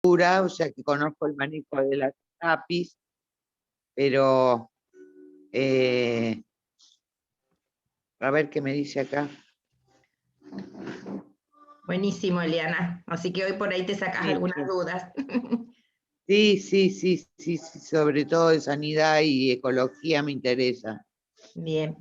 o sea que conozco el manejo de las APIs, pero a ver qué me dice acá. Buenísimo, Eliana. Así que hoy por ahí te sacas Sí, algunas sí. dudas. Sí, sobre todo de sanidad y ecología me interesa. Bien.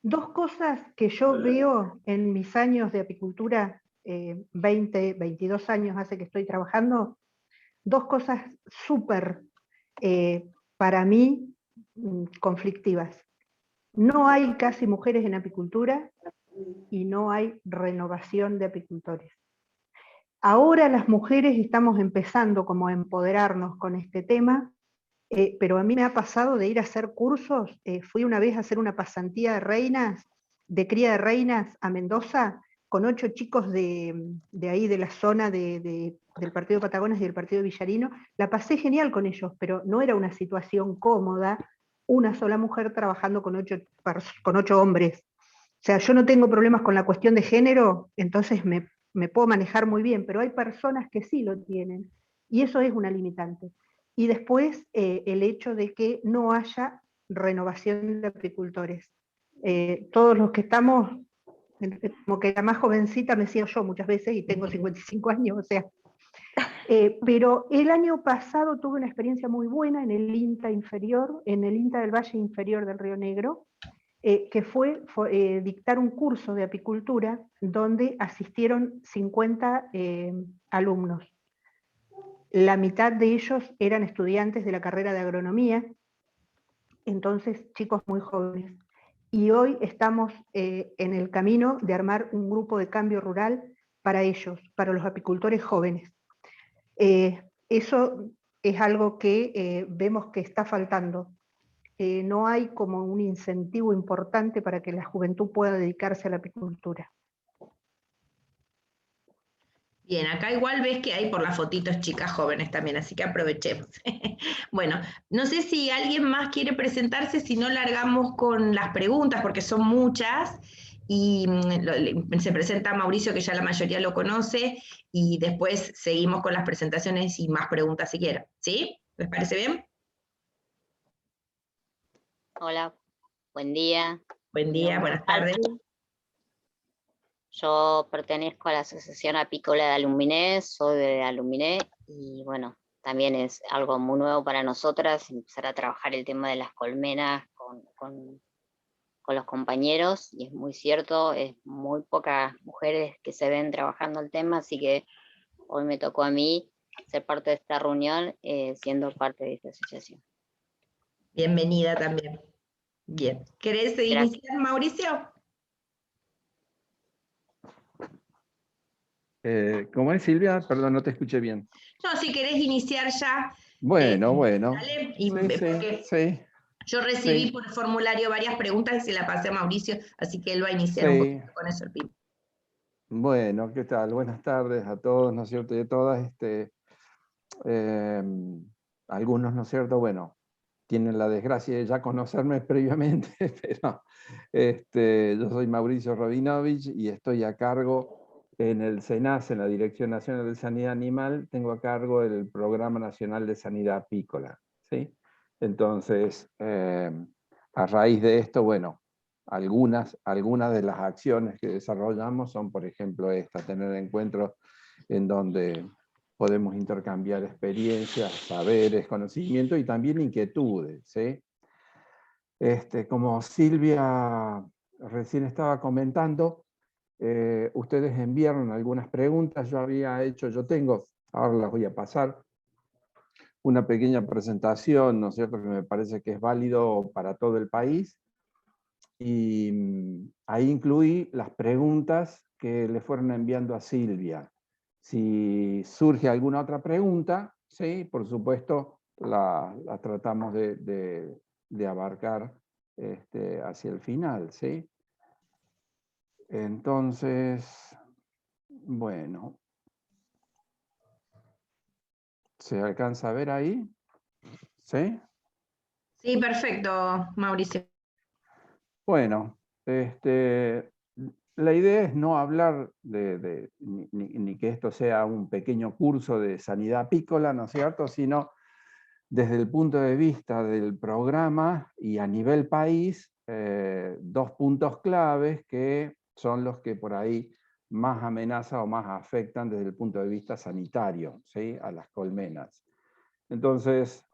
Dos cosas que yo veo en mis años de apicultura, 20, 22 años hace que estoy trabajando, dos cosas súper, para mí, conflictivas. No hay casi mujeres en apicultura y no hay renovación de apicultores. Ahora las mujeres estamos empezando como a empoderarnos con este tema, pero a mí me ha pasado de ir a hacer cursos, fui una vez a hacer una pasantía de reinas, de cría de reinas a Mendoza, con 8 chicos de ahí de la zona del partido de Patagones y del partido de Villarino. La pasé genial con ellos, pero no era una situación cómoda, una sola mujer trabajando con 8 hombres. O sea, yo no tengo problemas con la cuestión de género, entonces me puedo manejar muy bien, pero hay personas que sí lo tienen, y eso es una limitante. Y después el hecho de que no haya renovación de apicultores. Todos los que estamos, como que la más jovencita me siento yo muchas veces, y tengo 55 años, o sea. Pero el año pasado tuve una experiencia muy buena en el INTA inferior, en el INTA del Valle Inferior del Río Negro, que fue dictar un curso de apicultura donde asistieron 50 alumnos. La mitad de ellos eran estudiantes de la carrera de agronomía, entonces chicos muy jóvenes. Y hoy estamos en el camino de armar un grupo de cambio rural para ellos, para los apicultores jóvenes. Eso es algo que vemos que está faltando. No hay como un incentivo importante para que la juventud pueda dedicarse a la apicultura. Bien, acá igual ves que hay por las fotitos chicas jóvenes también, así que aprovechemos. Bueno, no sé si alguien más quiere presentarse, si no largamos con las preguntas, porque son muchas, y se presenta Mauricio, que ya la mayoría lo conoce, y después seguimos con las presentaciones y más preguntas si quieren. ¿Sí? ¿Les parece bien? Hola, buen día. Buen día, buenas tardes. Yo pertenezco a la Asociación Apícola de Aluminé, soy de Aluminé y bueno, también es algo muy nuevo para nosotras empezar a trabajar el tema de las colmenas con los compañeros, y es muy cierto, es muy pocas mujeres que se ven trabajando el tema, así que hoy me tocó a mí ser parte de esta reunión, siendo parte de esta asociación. Bienvenida también. Bien. ¿Querés iniciar, Mauricio? ¿Cómo es, Silvia? Perdón, no te escuché bien. No, si querés iniciar ya. Bueno. Dale, Sí. Yo recibí por el formulario varias preguntas y se las pasé a Mauricio, así que él va a iniciar un poquito con eso el PIB. Bueno, ¿qué tal? Buenas tardes a todos, ¿no es cierto? Y a todas. Algunos, ¿no es cierto? Bueno, tienen la desgracia de ya conocerme previamente, pero yo soy Mauricio Robinovich y estoy a cargo en el SENAS, en la Dirección Nacional de Sanidad Animal, tengo a cargo el Programa Nacional de Sanidad Apícola, ¿sí? Entonces, a raíz de esto, bueno, algunas de las acciones que desarrollamos son, por ejemplo, tener encuentros en donde podemos intercambiar experiencias, saberes, conocimientos y también inquietudes, ¿sí? Como Silvia recién estaba comentando, ustedes enviaron algunas preguntas, yo tengo, ahora las voy a pasar, una pequeña presentación, ¿no es cierto?, que me parece que es válido para todo el país, y ahí incluí las preguntas que le fueron enviando a Silvia. Si surge alguna otra pregunta, sí, por supuesto, la tratamos de abarcar hacia el final, ¿sí? Entonces, bueno, ¿se alcanza a ver ahí? ¿Sí? Sí, perfecto, Mauricio. Bueno, la idea es no hablar ni que esto sea un pequeño curso de sanidad apícola, ¿no es cierto?, sino desde el punto de vista del programa y a nivel país, dos puntos claves que son los que por ahí más amenazan o más afectan desde el punto de vista sanitario, ¿sí?, a las colmenas. Entonces,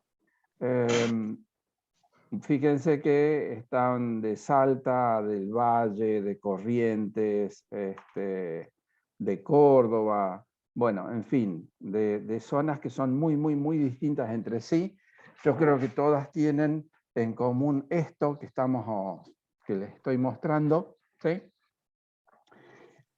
fíjense que están de Salta, del Valle, de Corrientes, de Córdoba, bueno, en fin, de zonas que son muy distintas entre sí. Yo creo que todas tienen en común esto que les estoy mostrando, ¿sí?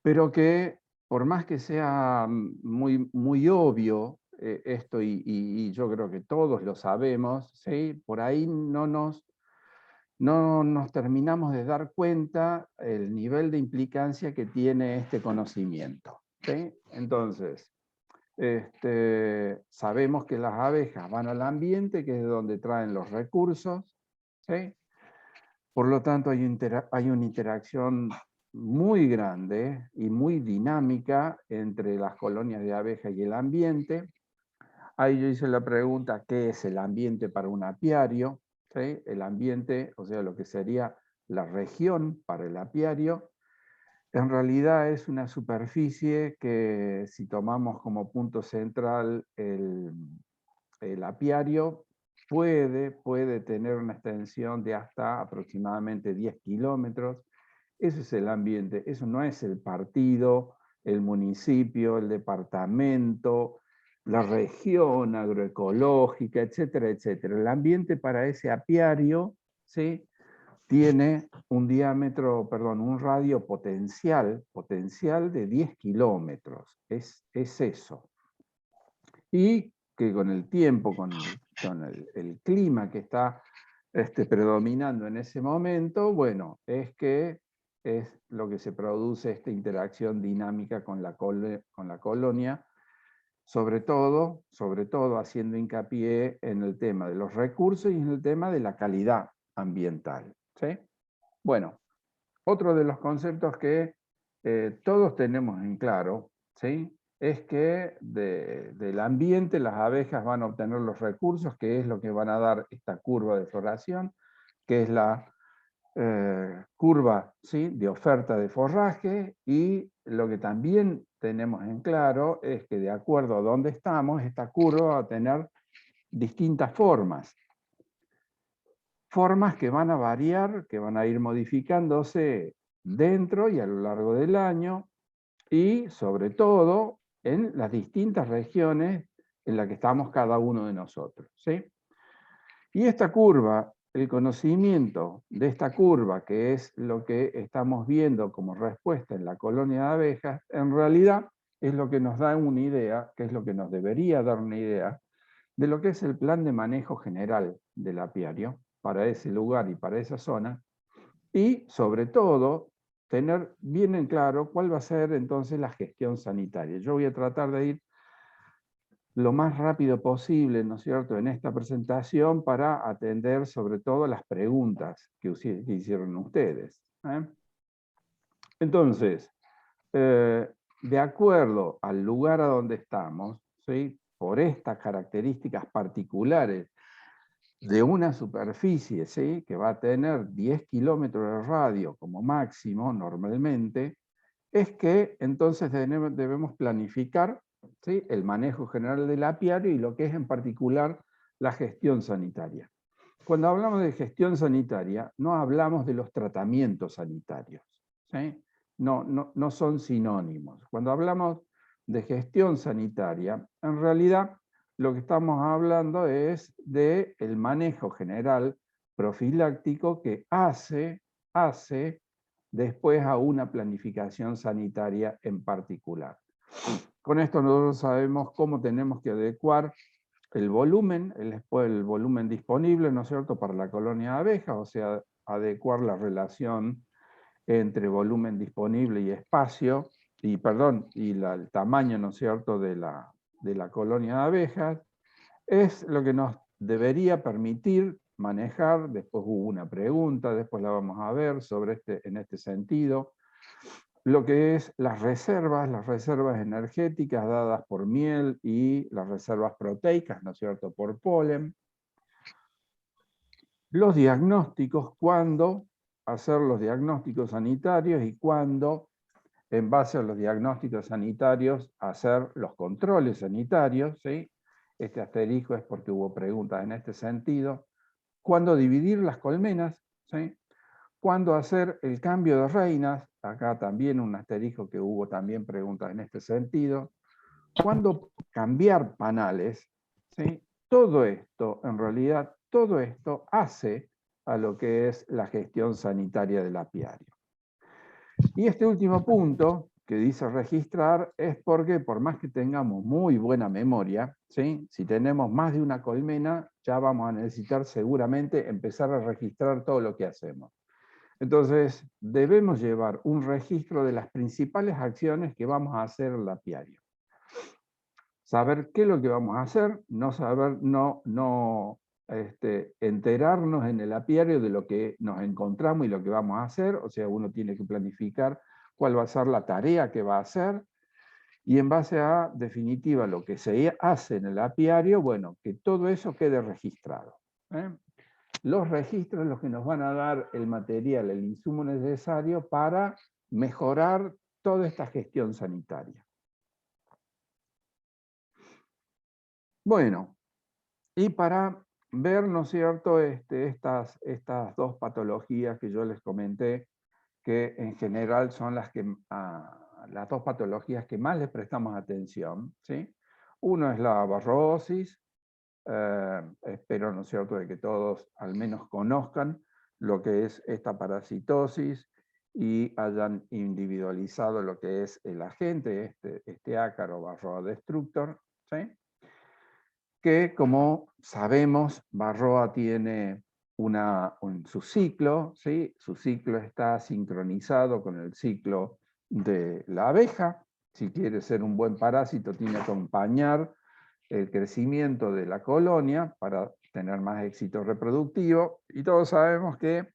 Pero que por más que sea muy obvio esto, y yo creo que todos lo sabemos, ¿sí?, por ahí no nos terminamos de dar cuenta el nivel de implicancia que tiene este conocimiento, ¿sí? Entonces, sabemos que las abejas van al ambiente, que es de donde traen los recursos, ¿sí? Por lo tanto, hay una interacción muy grande y muy dinámica entre las colonias de abejas y el ambiente. Ahí yo hice la pregunta, ¿qué es el ambiente para un apiario? ¿Sí? El ambiente, o sea, lo que sería la región para el apiario, en realidad es una superficie que, si tomamos como punto central el apiario, puede tener una extensión de hasta aproximadamente 10 kilómetros. Ese es el ambiente, eso no es el partido, el municipio, el departamento, la región agroecológica, etcétera, etcétera. El ambiente para ese apiario, ¿sí?, tiene un radio potencial de 10 kilómetros. Es eso. Y que con el tiempo, con el clima que está predominando en ese momento, bueno, es que es lo que se produce esta interacción dinámica con la colonia, sobre todo haciendo hincapié en el tema de los recursos y en el tema de la calidad ambiental, ¿sí? Bueno, otro de los conceptos que todos tenemos en claro, ¿sí?, es que del ambiente las abejas van a obtener los recursos, que es lo que van a dar esta curva de floración, que es la curva, ¿sí?, de oferta de forraje, y lo que también tenemos en claro es que de acuerdo a dónde estamos, esta curva va a tener distintas formas. Formas que van a variar, que van a ir modificándose dentro y a lo largo del año, y sobre todo en las distintas regiones en las que estamos cada uno de nosotros, ¿sí? Y esta curva, el conocimiento de esta curva, que es lo que estamos viendo como respuesta en la colonia de abejas, en realidad es lo que nos da una idea, que es lo que nos debería dar una idea, de lo que es el plan de manejo general del apiario para ese lugar y para esa zona, y sobre todo tener bien en claro cuál va a ser entonces la gestión sanitaria. Yo voy a tratar de ir lo más rápido posible, ¿no es cierto?, en esta presentación para atender sobre todo las preguntas que hicieron ustedes. Entonces, de acuerdo al lugar a donde estamos, ¿sí?, por estas características particulares de una superficie, ¿sí?, que va a tener 10 kilómetros de radio como máximo normalmente, es que entonces debemos planificar, ¿sí?, el manejo general del apiario y lo que es en particular la gestión sanitaria. Cuando hablamos de gestión sanitaria, no hablamos de los tratamientos sanitarios, ¿sí? No son sinónimos. Cuando hablamos de gestión sanitaria, en realidad lo que estamos hablando es del manejo general profiláctico que hace después a una planificación sanitaria en particular. Con esto nosotros sabemos cómo tenemos que adecuar el volumen disponible, ¿no es cierto?, para la colonia de abejas, o sea, adecuar la relación entre volumen disponible y espacio, y el tamaño, ¿no es cierto?, de la colonia de abejas, es lo que nos debería permitir manejar. Después hubo una pregunta, después la vamos a ver en este sentido, lo que es las reservas energéticas dadas por miel y las reservas proteicas, ¿no es cierto?, por polen. Los diagnósticos, cuándo hacer los diagnósticos sanitarios y cuándo, en base a los diagnósticos sanitarios, hacer los controles sanitarios, ¿sí? Este asterisco es porque hubo preguntas en este sentido. Cuándo dividir las colmenas, ¿sí? Cuándo hacer el cambio de reinas, acá también un asterisco que hubo también preguntas en este sentido. Cuándo cambiar panales, ¿sí? Todo esto, en realidad, todo esto hace a lo que es la gestión sanitaria del apiario. Y este último punto, que dice registrar, es porque por más que tengamos muy buena memoria, ¿sí? Si tenemos más de una colmena, ya vamos a necesitar seguramente empezar a registrar todo lo que hacemos. Entonces, debemos llevar un registro de las principales acciones que vamos a hacer en el apiario. Saber qué es lo que vamos a hacer, enterarnos en el apiario de lo que nos encontramos y lo que vamos a hacer, o sea, uno tiene que planificar cuál va a ser la tarea que va a hacer, y en base a, definitiva, lo que se hace en el apiario, bueno, que todo eso quede registrado. Los registros los que nos van a dar el material, el insumo necesario para mejorar toda esta gestión sanitaria. Bueno, y para ver, ¿no es cierto?, estas dos patologías que yo les comenté, que en general son las dos patologías que más les prestamos atención, ¿sí? Uno es la barrosis, espero, ¿no es cierto?, de que todos al menos conozcan lo que es esta parasitosis y hayan individualizado lo que es el agente, este ácaro Varroa destructor, ¿sí? Que, como sabemos, Varroa tiene su ciclo, ¿sí? Su ciclo está sincronizado con el ciclo de la abeja. Si quiere ser un buen parásito, tiene que acompañar el crecimiento de la colonia para tener más éxito reproductivo. Y todos sabemos que,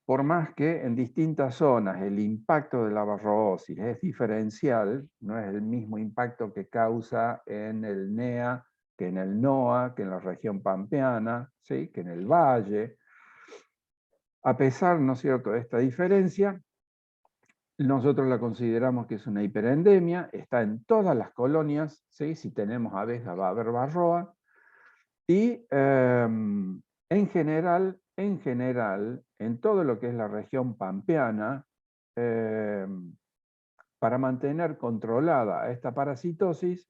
por más que en distintas zonas el impacto de la varrosis es diferencial, no es el mismo impacto que causa en el NEA, que en el NOA, que en la región pampeana, ¿sí?, que en el valle. A pesar, ¿no es cierto?, de esta diferencia, nosotros la consideramos que es una hiperendemia, está en todas las colonias, ¿sí? Si tenemos abeja va a haber varroa, y en general, en todo lo que es la región pampeana, para mantener controlada esta parasitosis,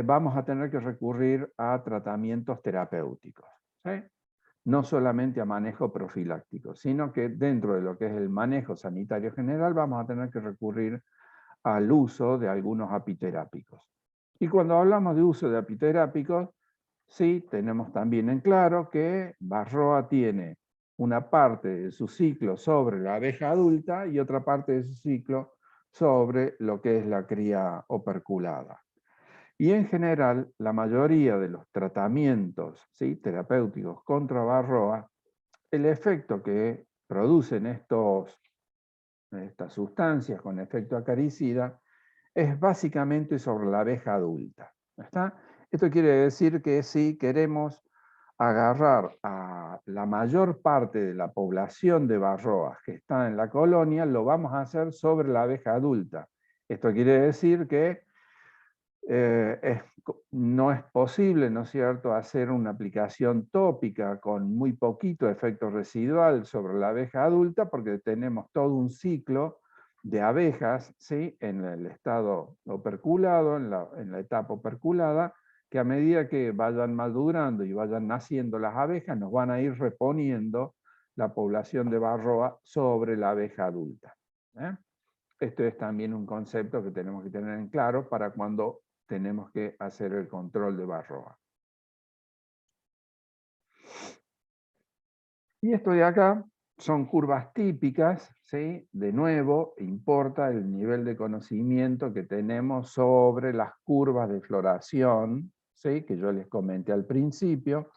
vamos a tener que recurrir a tratamientos terapéuticos, ¿sí? No solamente a manejo profiláctico, sino que dentro de lo que es el manejo sanitario general vamos a tener que recurrir al uso de algunos apiterápicos. Y cuando hablamos de uso de apiterápicos, sí tenemos también en claro que Varroa tiene una parte de su ciclo sobre la abeja adulta y otra parte de su ciclo sobre lo que es la cría operculada. Y en general, la mayoría de los tratamientos, ¿sí?, terapéuticos contra Varroa, el efecto que producen estas sustancias con efecto acaricida es básicamente sobre la abeja adulta. ¿Está? Esto quiere decir que si queremos agarrar a la mayor parte de la población de varroas que está en la colonia, lo vamos a hacer sobre la abeja adulta. Esto quiere decir que no es posible, ¿no es cierto?, hacer una aplicación tópica con muy poquito efecto residual sobre la abeja adulta, porque tenemos todo un ciclo de abejas, ¿sí?, en el estado operculado, en la etapa operculada, que a medida que vayan madurando y vayan naciendo las abejas, nos van a ir reponiendo la población de Varroa sobre la abeja adulta. Esto es también un concepto que tenemos que tener en claro para cuando tenemos que hacer el control de Varroa. Y esto de acá son curvas típicas, ¿sí? De nuevo, importa el nivel de conocimiento que tenemos sobre las curvas de floración, ¿sí?, que yo les comenté al principio,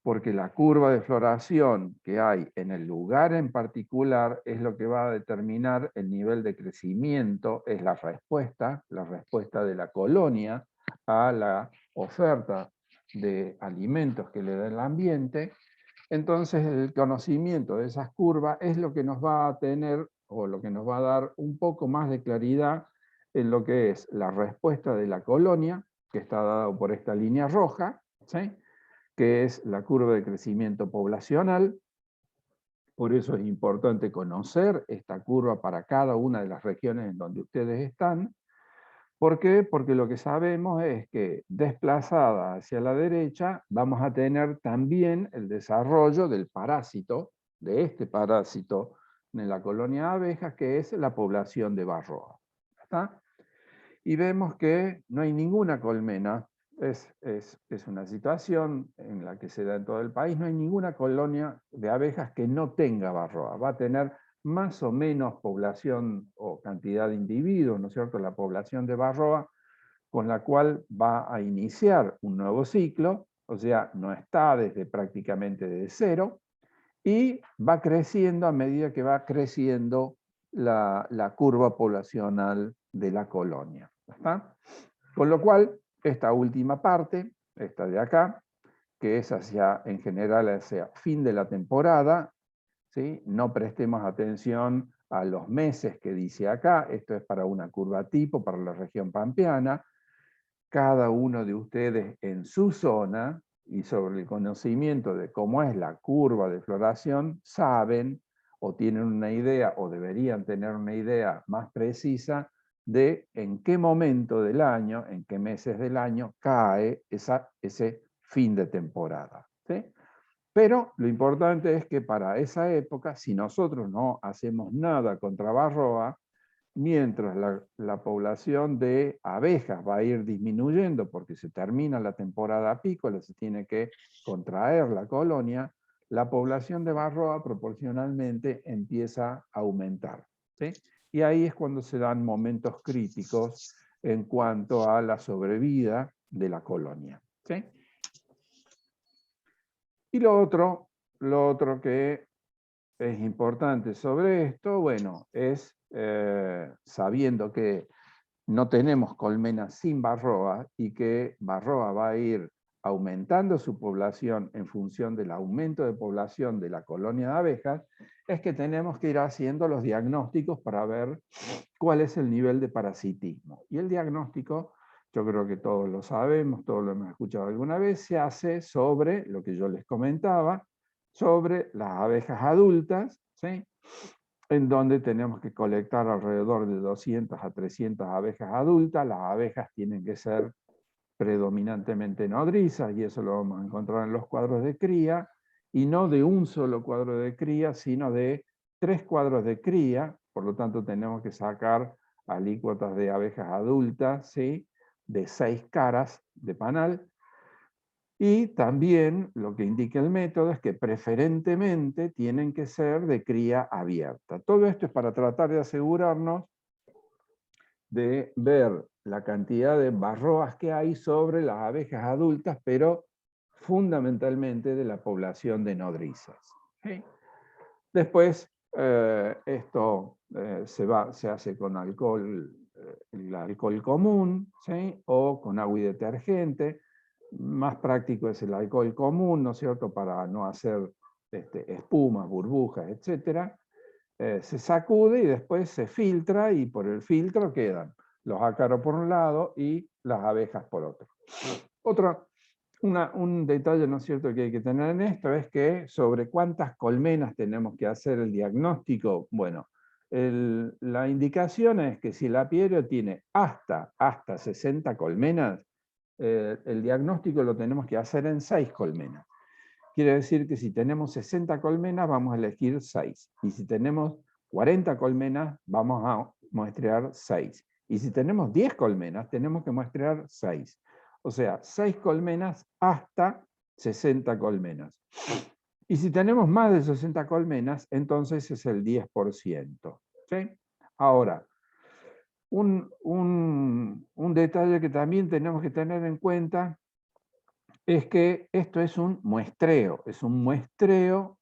porque la curva de floración que hay en el lugar en particular es lo que va a determinar el nivel de crecimiento, es la respuesta de la colonia a la oferta de alimentos que le da el ambiente. Entonces el conocimiento de esas curvas es lo que nos va a tener, o lo que nos va a dar un poco más de claridad en lo que es la respuesta de la colonia, que está dado por esta línea roja, ¿sí?, que es la curva de crecimiento poblacional. Por eso es importante conocer esta curva para cada una de las regiones en donde ustedes están. ¿Por qué? Porque lo que sabemos es que desplazada hacia la derecha vamos a tener también el desarrollo del parásito, de este parásito en la colonia de abejas, que es la población de Varroa. ¿Está? Y vemos que no hay ninguna colmena, es una situación en la que se da en todo el país, no hay ninguna colonia de abejas que no tenga Varroa. Va a tener más o menos población o cantidad de individuos, ¿no es cierto?, la población de Varroa, con la cual va a iniciar un nuevo ciclo, o sea, no está desde prácticamente de cero, y va creciendo a medida que va creciendo la curva poblacional de la colonia. ¿Está? Con lo cual, esta última parte, esta de acá, que es en general hacia fin de la temporada, ¿sí?, no prestemos atención a los meses que dice acá, esto es para una curva tipo, para la región pampeana. Cada uno de ustedes en su zona, y sobre el conocimiento de cómo es la curva de floración, saben o tienen una idea, o deberían tener una idea más precisa de en qué momento del año, en qué meses del año cae ese fin de temporada, ¿sí? Pero lo importante es que para esa época, si nosotros no hacemos nada contra Varroa, mientras la población de abejas va a ir disminuyendo porque se termina la temporada apícola, se tiene que contraer la colonia, la población de Varroa proporcionalmente empieza a aumentar, ¿sí? Y ahí es cuando se dan momentos críticos en cuanto a la sobrevida de la colonia, ¿sí? Y lo otro que es importante sobre esto, bueno, es sabiendo que no tenemos colmenas sin Varroa y que Varroa va a ir aumentando su población en función del aumento de población de la colonia de abejas, es que tenemos que ir haciendo los diagnósticos para ver cuál es el nivel de parasitismo. Y el diagnóstico, yo creo que todos lo sabemos, todos lo hemos escuchado alguna vez, se hace sobre lo que yo les comentaba, sobre las abejas adultas, ¿sí?, en donde tenemos que colectar alrededor de 200 a 300 abejas adultas. Las abejas tienen que ser predominantemente nodrizas, y eso lo vamos a encontrar en los cuadros de cría, y no de un solo cuadro de cría, sino de 3 cuadros de cría. Por lo tanto, tenemos que sacar alícuotas de abejas adultas, ¿sí?, de 6 caras de panal. Y también lo que indica el método es que preferentemente tienen que ser de cría abierta. Todo esto es para tratar de asegurarnos de ver la cantidad de Varroas que hay sobre las abejas adultas, pero fundamentalmente de la población de nodrizas. ¿Sí? Después, esto se hace con alcohol, el alcohol común, ¿sí?, o con agua y detergente. Más práctico es el alcohol común, ¿no es cierto?, para no hacer espumas, burbujas, etc. Se sacude y después se filtra, y por el filtro quedan los ácaros por un lado y las abejas por otro. Un detalle, ¿no es cierto?, que hay que tener en esto es que sobre cuántas colmenas tenemos que hacer el diagnóstico. Bueno, la indicación es que si el apiario tiene hasta 60 colmenas, el diagnóstico lo tenemos que hacer en 6 colmenas. Quiere decir que si tenemos 60 colmenas, vamos a elegir 6. Y si tenemos 40 colmenas, vamos a muestrear 6. Y si tenemos 10 colmenas, tenemos que muestrear 6. O sea, 6 colmenas hasta 60 colmenas. Y si tenemos más de 60 colmenas, entonces es el 10%. ¿Sí? Ahora, un detalle que también tenemos que tener en cuenta es que esto es un muestreo,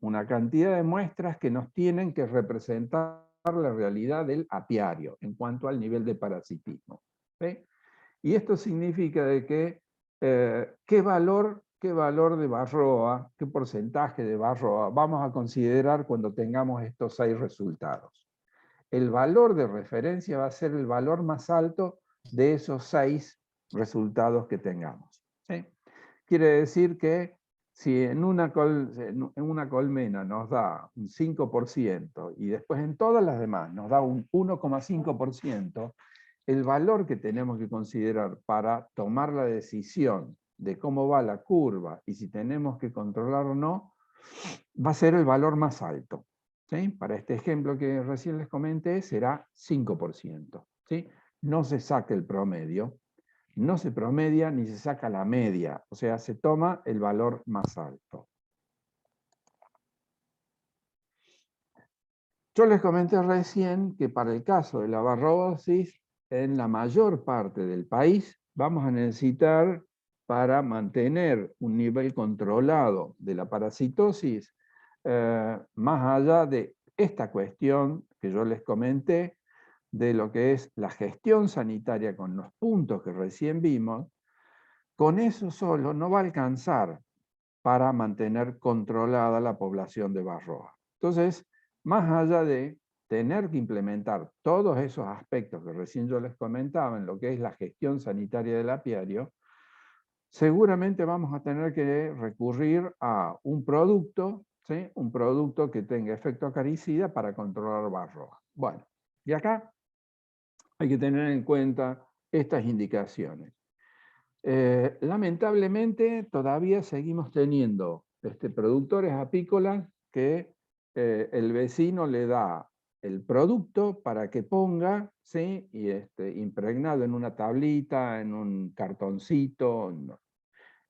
una cantidad de muestras que nos tienen que representar la realidad del apiario en cuanto al nivel de parasitismo. ¿Sí? Y esto significa de que qué valor de Varroa, qué porcentaje de Varroa vamos a considerar cuando tengamos estos 6 resultados. El valor de referencia va a ser el valor más alto de esos 6 resultados que tengamos. ¿Sí? Quiere decir que si en una colmena nos da un 5% y después en todas las demás nos da un 1,5%, el valor que tenemos que considerar para tomar la decisión de cómo va la curva y si tenemos que controlar o no, va a ser el valor más alto. ¿Sí? Para este ejemplo que recién les comenté, será 5%. ¿Sí? No se saca el promedio, no se promedia ni se saca la media, o sea, se toma el valor más alto. Yo les comenté recién que para el caso de la varrosis, en la mayor parte del país vamos a necesitar, para mantener un nivel controlado de la parasitosis, más allá de esta cuestión que yo les comenté, de lo que es la gestión sanitaria con los puntos que recién vimos, con eso solo no va a alcanzar para mantener controlada la población de Varroa. Entonces, más allá de tener que implementar todos esos aspectos que recién yo les comentaba en lo que es la gestión sanitaria del apiario, seguramente vamos a tener que recurrir a un producto, ¿sí? Un producto que tenga efecto acaricida para controlar Varroa. Bueno, y acá hay que tener en cuenta estas indicaciones. Lamentablemente todavía seguimos teniendo productores apícolas que el vecino le da el producto para que ponga, ¿sí? Y impregnado en una tablita, en un cartoncito,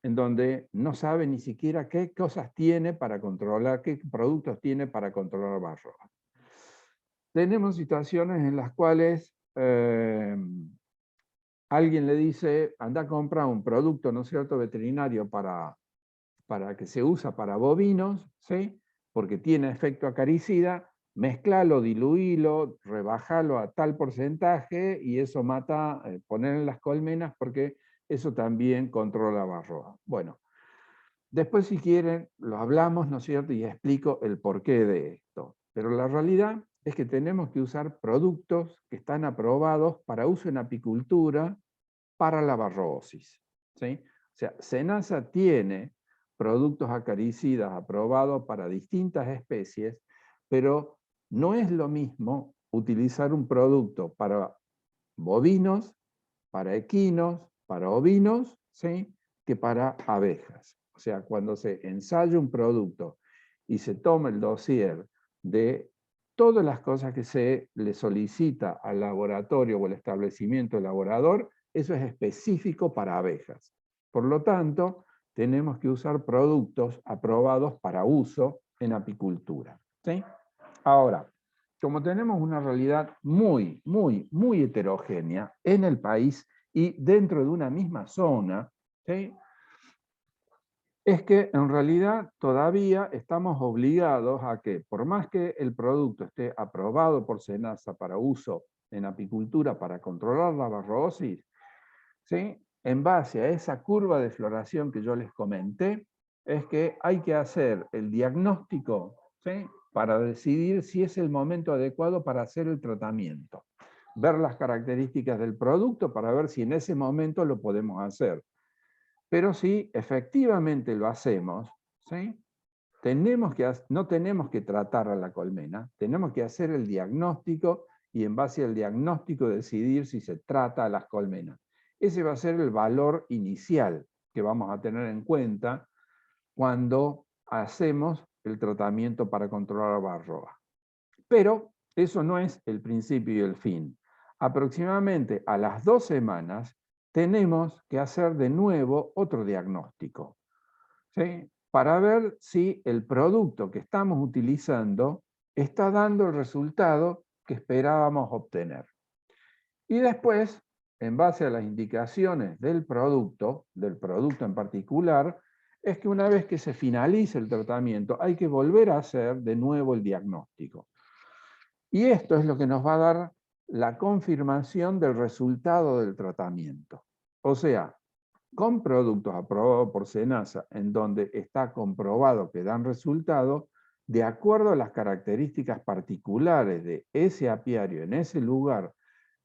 en donde no sabe ni siquiera qué cosas tiene para controlar, qué productos tiene para controlar Varroa. Tenemos situaciones en las cuales alguien le dice, anda a comprar un producto, ¿no es cierto?, veterinario para que se usa para bovinos, ¿sí? Porque tiene efecto acaricida, mezclalo, diluílo, rebajalo a tal porcentaje y eso mata, poner en las colmenas porque eso también controla Varroa. Bueno, después si quieren lo hablamos, ¿no es cierto?, y explico el porqué de esto. Pero la realidad es que tenemos que usar productos que están aprobados para uso en apicultura para la varrosis. ¿Sí? O sea, SENASA tiene productos acaricidas aprobados para distintas especies, pero no es lo mismo utilizar un producto para bovinos, para equinos, para ovinos, ¿sí? Que para abejas. O sea, cuando se ensaya un producto y se toma el dossier de todas las cosas que se le solicita al laboratorio o al establecimiento elaborador, eso es específico para abejas. Por lo tanto, tenemos que usar productos aprobados para uso en apicultura. ¿Sí? Ahora, como tenemos una realidad muy heterogénea en el país y dentro de una misma zona, ¿sí? Es que en realidad todavía estamos obligados a que, por más que el producto esté aprobado por SENASA para uso en apicultura para controlar la varrosis, ¿sí? En base a esa curva de floración que yo les comenté, es que hay que hacer el diagnóstico, ¿sí? Para decidir si es el momento adecuado para hacer el tratamiento. Ver las características del producto para ver si en ese momento lo podemos hacer. Pero si efectivamente lo hacemos, ¿sí? No tenemos que tratar a la colmena, tenemos que hacer el diagnóstico y en base al diagnóstico decidir si se trata a las colmenas. Ese va a ser el valor inicial que vamos a tener en cuenta cuando hacemos el tratamiento para controlar Varroa. Pero eso no es el principio y el fin. Aproximadamente a las 2 semanas tenemos que hacer de nuevo otro diagnóstico, ¿sí? Para ver si el producto que estamos utilizando está dando el resultado que esperábamos obtener. Y después en base a las indicaciones del producto en particular, es que una vez que se finalice el tratamiento, hay que volver a hacer de nuevo el diagnóstico. Y esto es lo que nos va a dar la confirmación del resultado del tratamiento. O sea, con productos aprobados por SENASA, en donde está comprobado que dan resultado, de acuerdo a las características particulares de ese apiario en ese lugar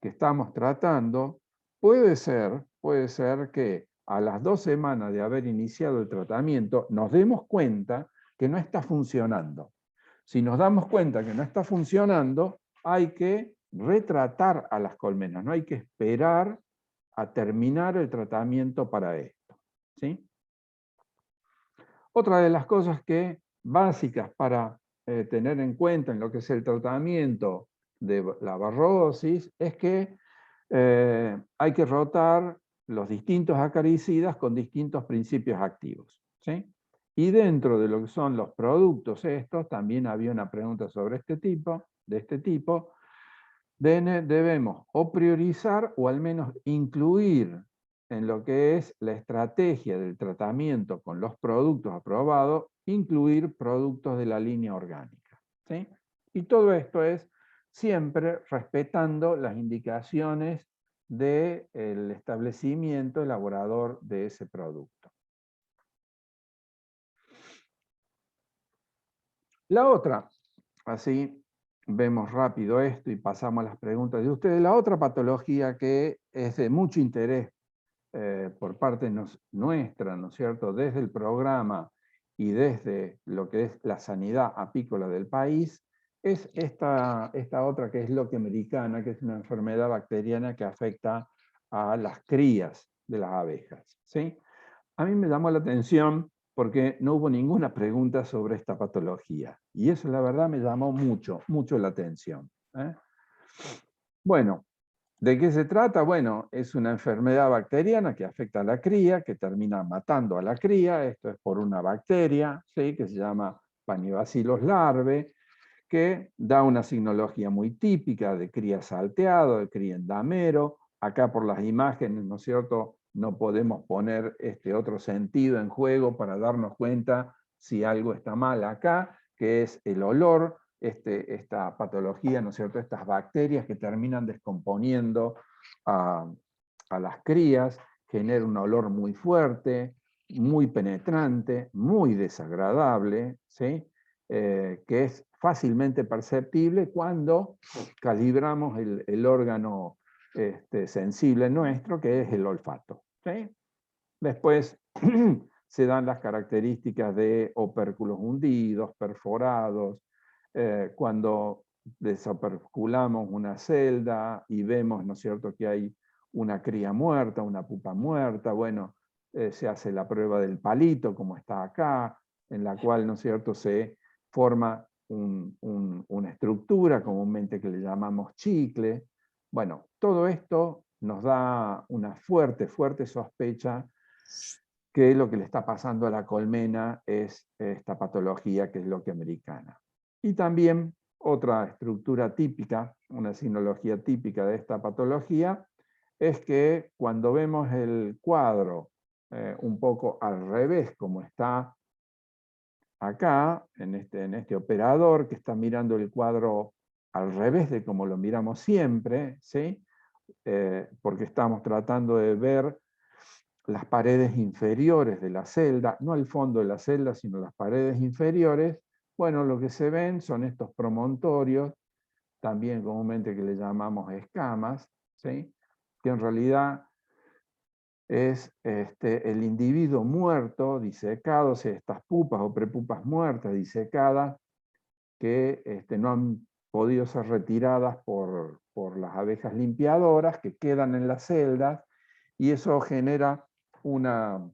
que estamos tratando, puede ser que a las 2 semanas de haber iniciado el tratamiento nos demos cuenta que no está funcionando. Si nos damos cuenta que no está funcionando, hay que retratar a las colmenas, no hay que esperar a terminar el tratamiento para esto, ¿sí? Otra de las cosas básicas para tener en cuenta en lo que es el tratamiento de la barrosis es que hay que rotar los distintos acaricidas con distintos principios activos, ¿sí? Y dentro de lo que son los productos estos, también había una pregunta sobre de este tipo, debemos o priorizar o al menos incluir en lo que es la estrategia del tratamiento con los productos aprobados, incluir productos de la línea orgánica, ¿sí? Y todo esto es siempre respetando las indicaciones del establecimiento elaborador de ese producto. La otra, así vemos rápido esto y pasamos a las preguntas de ustedes, la otra patología que es de mucho interés por parte nuestra, ¿no es cierto?, desde el programa y desde lo que es la sanidad apícola del país, es esta otra que es loquia americana, que es una enfermedad bacteriana que afecta a las crías de las abejas, ¿sí? A mí me llamó la atención porque no hubo ninguna pregunta sobre esta patología. Y eso, la verdad, me llamó mucho la atención, ¿eh? Bueno, ¿de qué se trata? Bueno, es una enfermedad bacteriana que afecta a la cría, que termina matando a la cría. Esto es por una bacteria, ¿sí?, que se llama Pañobacillus larvae, que da una signología muy típica de cría salteado, de cría en damero. Acá por las imágenes, ¿no es cierto?, no podemos poner este otro sentido en juego para darnos cuenta si algo está mal acá, que es el olor, esta patología, ¿no es cierto?, estas bacterias que terminan descomponiendo a las crías, genera un olor muy fuerte, muy penetrante, muy desagradable, ¿sí?, que es fácilmente perceptible cuando calibramos el órgano sensible nuestro, que es el olfato, ¿sí? Después se dan las características de opérculos hundidos, perforados, cuando desoperculamos una celda y vemos, ¿no es cierto?, que hay una cría muerta, una pupa muerta, bueno, se hace la prueba del palito, como está acá, en la cual, ¿no es cierto?, se forma una estructura comúnmente que le llamamos chicle. Bueno, todo esto nos da una fuerte sospecha que lo que le está pasando a la colmena es esta patología que es loquia americana. Y también otra estructura típica, una sinología típica de esta patología, es que cuando vemos el cuadro un poco al revés, como está acá, en este operador, que está mirando el cuadro al revés de como lo miramos siempre, ¿sí? Porque estamos tratando de ver las paredes inferiores de la celda, no el fondo de la celda, sino las paredes inferiores. Bueno, lo que se ven son estos promontorios, también comúnmente que le llamamos escamas, ¿sí?, que en realidad es el individuo muerto, disecado, o sea, estas pupas o prepupas muertas, disecadas, que no han podido ser retiradas por las abejas limpiadoras, que quedan en las celdas, y eso genera una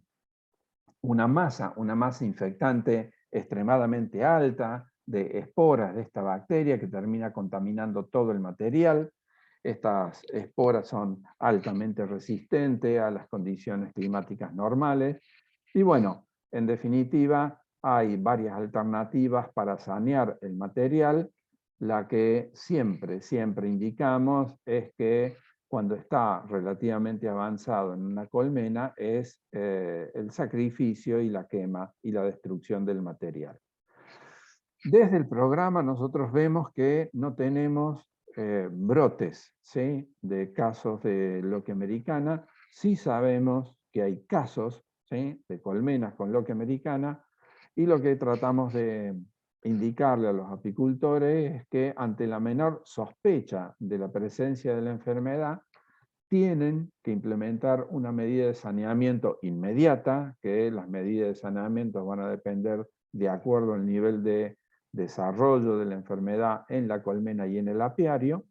masa infectante extremadamente alta de esporas de esta bacteria que termina contaminando todo el material. Estas esporas son altamente resistentes a las condiciones climáticas normales. Y bueno, en definitiva, hay varias alternativas para sanear el material. La que siempre indicamos es que cuando está relativamente avanzado en una colmena, es el sacrificio y la quema y la destrucción del material. Desde el programa nosotros vemos que no tenemos brotes, ¿sí?, de casos de loquia americana. Sí sabemos que hay casos, ¿sí?, de colmenas con loquia americana, y lo que tratamos de indicarle a los apicultores es que ante la menor sospecha de la presencia de la enfermedad, tienen que implementar una medida de saneamiento inmediata, que las medidas de saneamiento van a depender de acuerdo al nivel de desarrollo de la enfermedad en la colmena y en el apiario,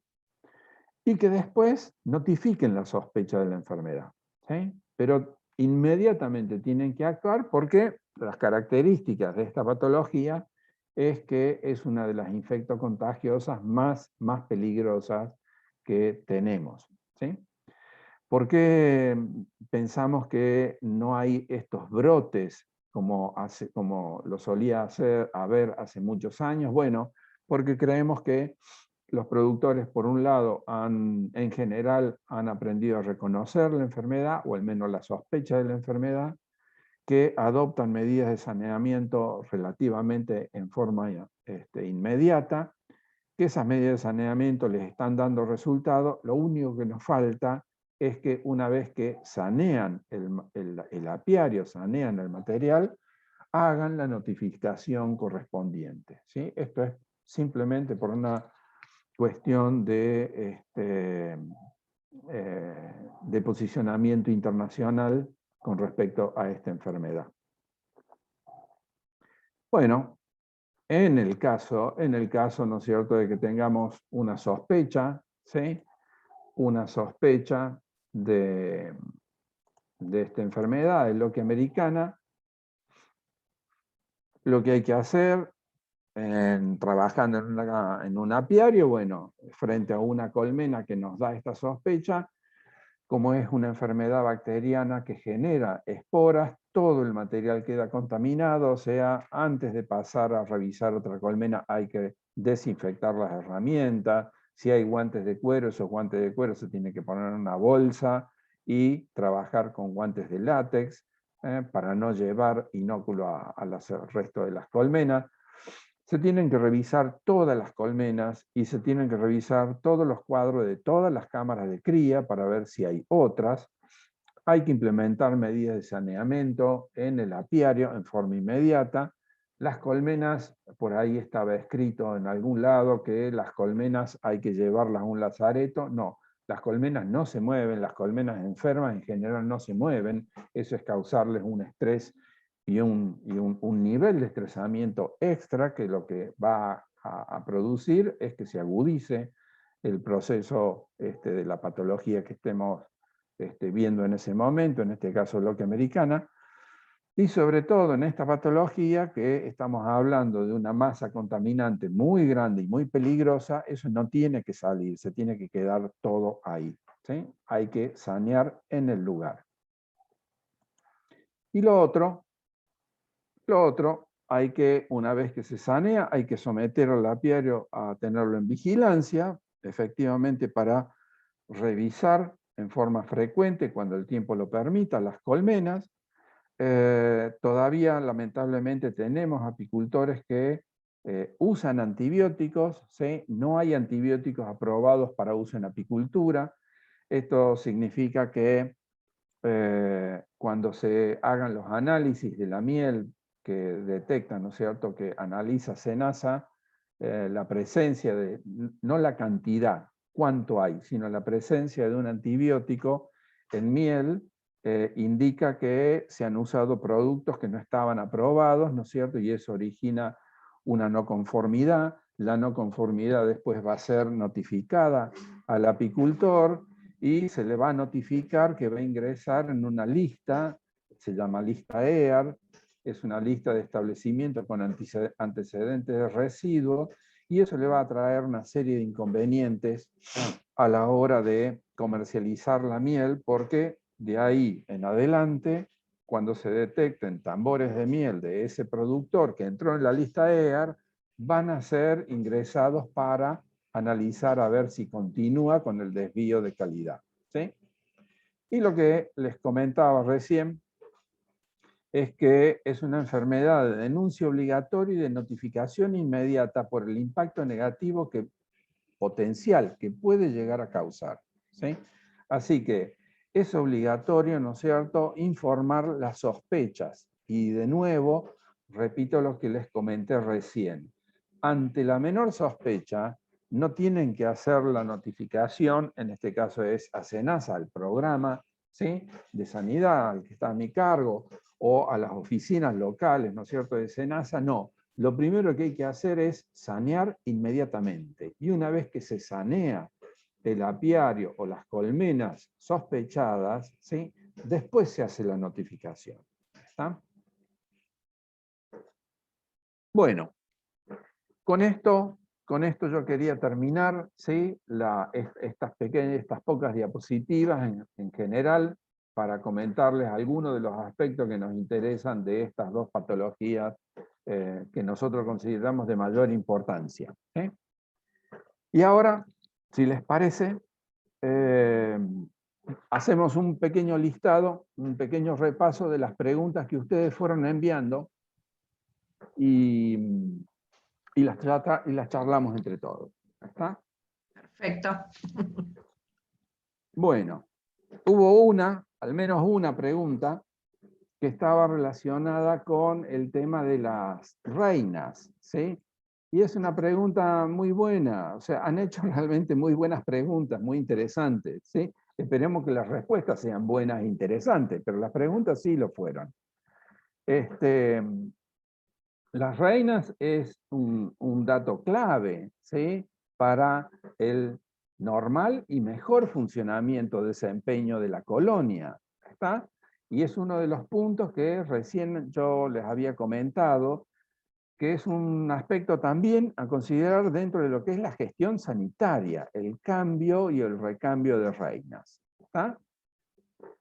y que después notifiquen la sospecha de la enfermedad, ¿sí? Pero inmediatamente tienen que actuar porque las características de esta patología es que es una de las infectocontagiosas más peligrosas que tenemos, ¿sí? ¿Por qué pensamos que no hay estos brotes como lo solía haber hace muchos años? Bueno, porque creemos que los productores, por un lado, en general han aprendido a reconocer la enfermedad, o al menos la sospecha de la enfermedad, que adoptan medidas de saneamiento relativamente en forma inmediata, que esas medidas de saneamiento les están dando resultado. Lo único que nos falta es que una vez que sanean el apiario, sanean el material, hagan la notificación correspondiente, ¿sí? Esto es simplemente por una cuestión de posicionamiento internacional con respecto a esta enfermedad. Bueno, en el caso, ¿no es cierto?, de que tengamos una sospecha, ¿sí?, una sospecha de esta enfermedad, de loquia americana, lo que hay que hacer trabajando en un apiario, bueno, frente a una colmena que nos da esta sospecha, como es una enfermedad bacteriana que genera esporas, todo el material queda contaminado, o sea, antes de pasar a revisar otra colmena hay que desinfectar las herramientas. Si hay guantes de cuero, esos guantes de cuero se tienen que poner en una bolsa y trabajar con guantes de látex para no llevar inóculo al resto de las colmenas. Se tienen que revisar todas las colmenas y se tienen que revisar todos los cuadros de todas las cámaras de cría para ver si hay otras. Hay que implementar medidas de saneamiento en el apiario en forma inmediata. Las colmenas, por ahí estaba escrito en algún lado que las colmenas hay que llevarlas a un lazareto. No, las colmenas no se mueven, las colmenas enfermas en general no se mueven. Eso es causarles un estrés y un nivel de estresamiento extra, que lo que va a producir es que se agudice el proceso de la patología que estemos viendo en ese momento, en este caso loquia americana, y sobre todo en esta patología que estamos hablando de una masa contaminante muy grande y muy peligrosa. Eso no tiene que salir, se tiene que quedar todo ahí, ¿sí? Hay que sanear en el lugar. Y lo otro, hay que, una vez que se sanea, hay que someter al apiario a tenerlo en vigilancia, efectivamente, para revisar en forma frecuente, cuando el tiempo lo permita, las colmenas. Todavía, lamentablemente, tenemos apicultores que usan antibióticos, ¿sí? No hay antibióticos aprobados para uso en apicultura. Esto significa que cuando se hagan los análisis de la miel que detectan, ¿no es cierto?, que analiza SENASA, la presencia de, no la cantidad, cuánto hay, sino la presencia de un antibiótico en miel, indica que se han usado productos que no estaban aprobados, ¿no es cierto?, y eso origina una no conformidad. La no conformidad después va a ser notificada al apicultor y se le va a notificar que va a ingresar en una lista, se llama lista EAR, es una lista de establecimientos con antecedentes de residuos, y eso le va a traer una serie de inconvenientes a la hora de comercializar la miel, porque de ahí en adelante, cuando se detecten tambores de miel de ese productor que entró en la lista EAR, van a ser ingresados para analizar a ver si continúa con el desvío de calidad. ¿sí? Y lo que les comentaba recién es que es una enfermedad de denuncia obligatoria y de notificación inmediata por el impacto negativo potencial que puede llegar a causar, ¿sí? Así que es obligatorio, ¿no es cierto?, informar las sospechas. Y de nuevo, repito lo que les comenté recién. Ante la menor sospecha, no tienen que hacer la notificación, en este caso es a SENASA, al programa, ¿sí?, de sanidad, al que está a mi cargo, o a las oficinas locales, ¿no es cierto?, de SENASA, no. Lo primero que hay que hacer es sanear inmediatamente. Y una vez que se sanea el apiario o las colmenas sospechadas, ¿sí?, después se hace la notificación. ¿Está? Bueno, con esto yo quería terminar, ¿sí?, estas pocas diapositivas en general para comentarles algunos de los aspectos que nos interesan de estas dos patologías que nosotros consideramos de mayor importancia. ¿Sí? Y ahora, si les parece, hacemos un pequeño listado, un pequeño repaso de las preguntas que ustedes fueron enviando y las charlamos entre todos. ¿Está? Perfecto. Bueno, hubo al menos una pregunta que estaba relacionada con el tema de las reinas, ¿sí? Y es una pregunta muy buena, o sea, han hecho realmente muy buenas preguntas, muy interesantes, ¿sí? Esperemos que las respuestas sean buenas e interesantes, pero las preguntas sí lo fueron. Las reinas es un dato clave, ¿sí?, para el normal y mejor funcionamiento, desempeño de la colonia. ¿Está? Y es uno de los puntos que recién yo les había comentado, que es un aspecto también a considerar dentro de lo que es la gestión sanitaria, el cambio y el recambio de reinas. ¿Está?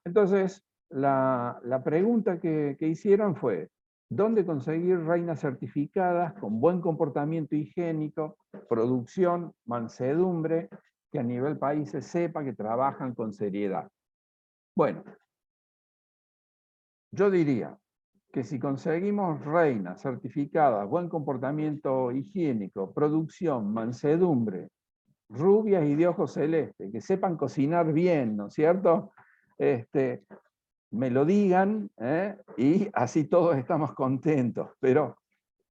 Entonces, la pregunta que hicieron fue, ¿dónde conseguir reinas certificadas con buen comportamiento higiénico, producción, mansedumbre, que a nivel país se sepa que trabajan con seriedad? Bueno, yo diría que si conseguimos reinas certificadas, buen comportamiento higiénico, producción, mansedumbre, rubias y de ojos celestes, que sepan cocinar bien, ¿no es cierto?, me lo digan, y así todos estamos contentos. Pero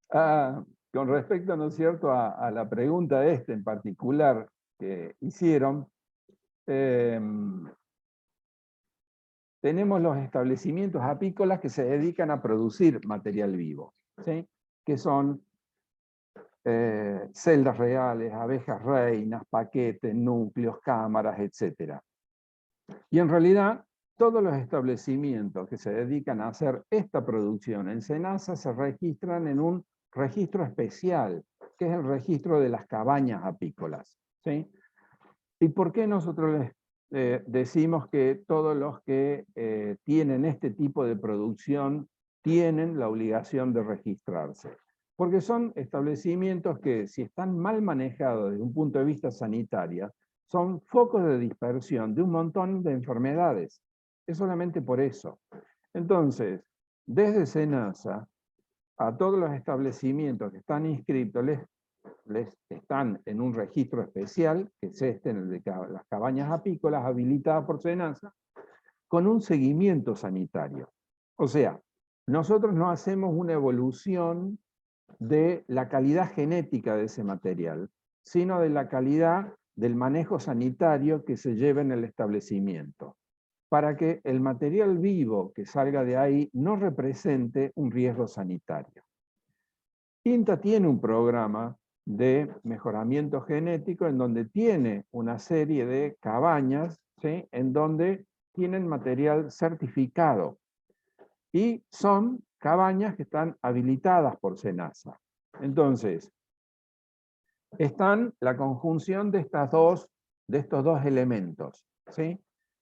con respecto, ¿no es cierto?, a la pregunta en particular que hicieron, tenemos los establecimientos apícolas que se dedican a producir material vivo, ¿sí?, que son celdas reales, abejas reinas, paquetes, núcleos, cámaras, etc. Y en realidad, todos los establecimientos que se dedican a hacer esta producción en SENASA se registran en un registro especial, que es el registro de las cabañas apícolas, ¿sí? ¿Y por qué nosotros les decimos que todos los que tienen este tipo de producción tienen la obligación de registrarse? Porque son establecimientos que, si están mal manejados desde un punto de vista sanitario, son focos de dispersión de un montón de enfermedades. Es solamente por eso. Entonces, desde SENASA, a todos los establecimientos que están inscritos, les están en un registro especial, que es en el de las cabañas apícolas, habilitadas por SENASA, con un seguimiento sanitario. O sea, nosotros no hacemos una evolución de la calidad genética de ese material, sino de la calidad del manejo sanitario que se lleva en el establecimiento, para que el material vivo que salga de ahí no represente un riesgo sanitario. INTA tiene un programa de mejoramiento genético en donde tiene una serie de cabañas, ¿sí?, en donde tienen material certificado, y son cabañas que están habilitadas por SENASA. Entonces, están la conjunción de estos dos elementos, ¿sí?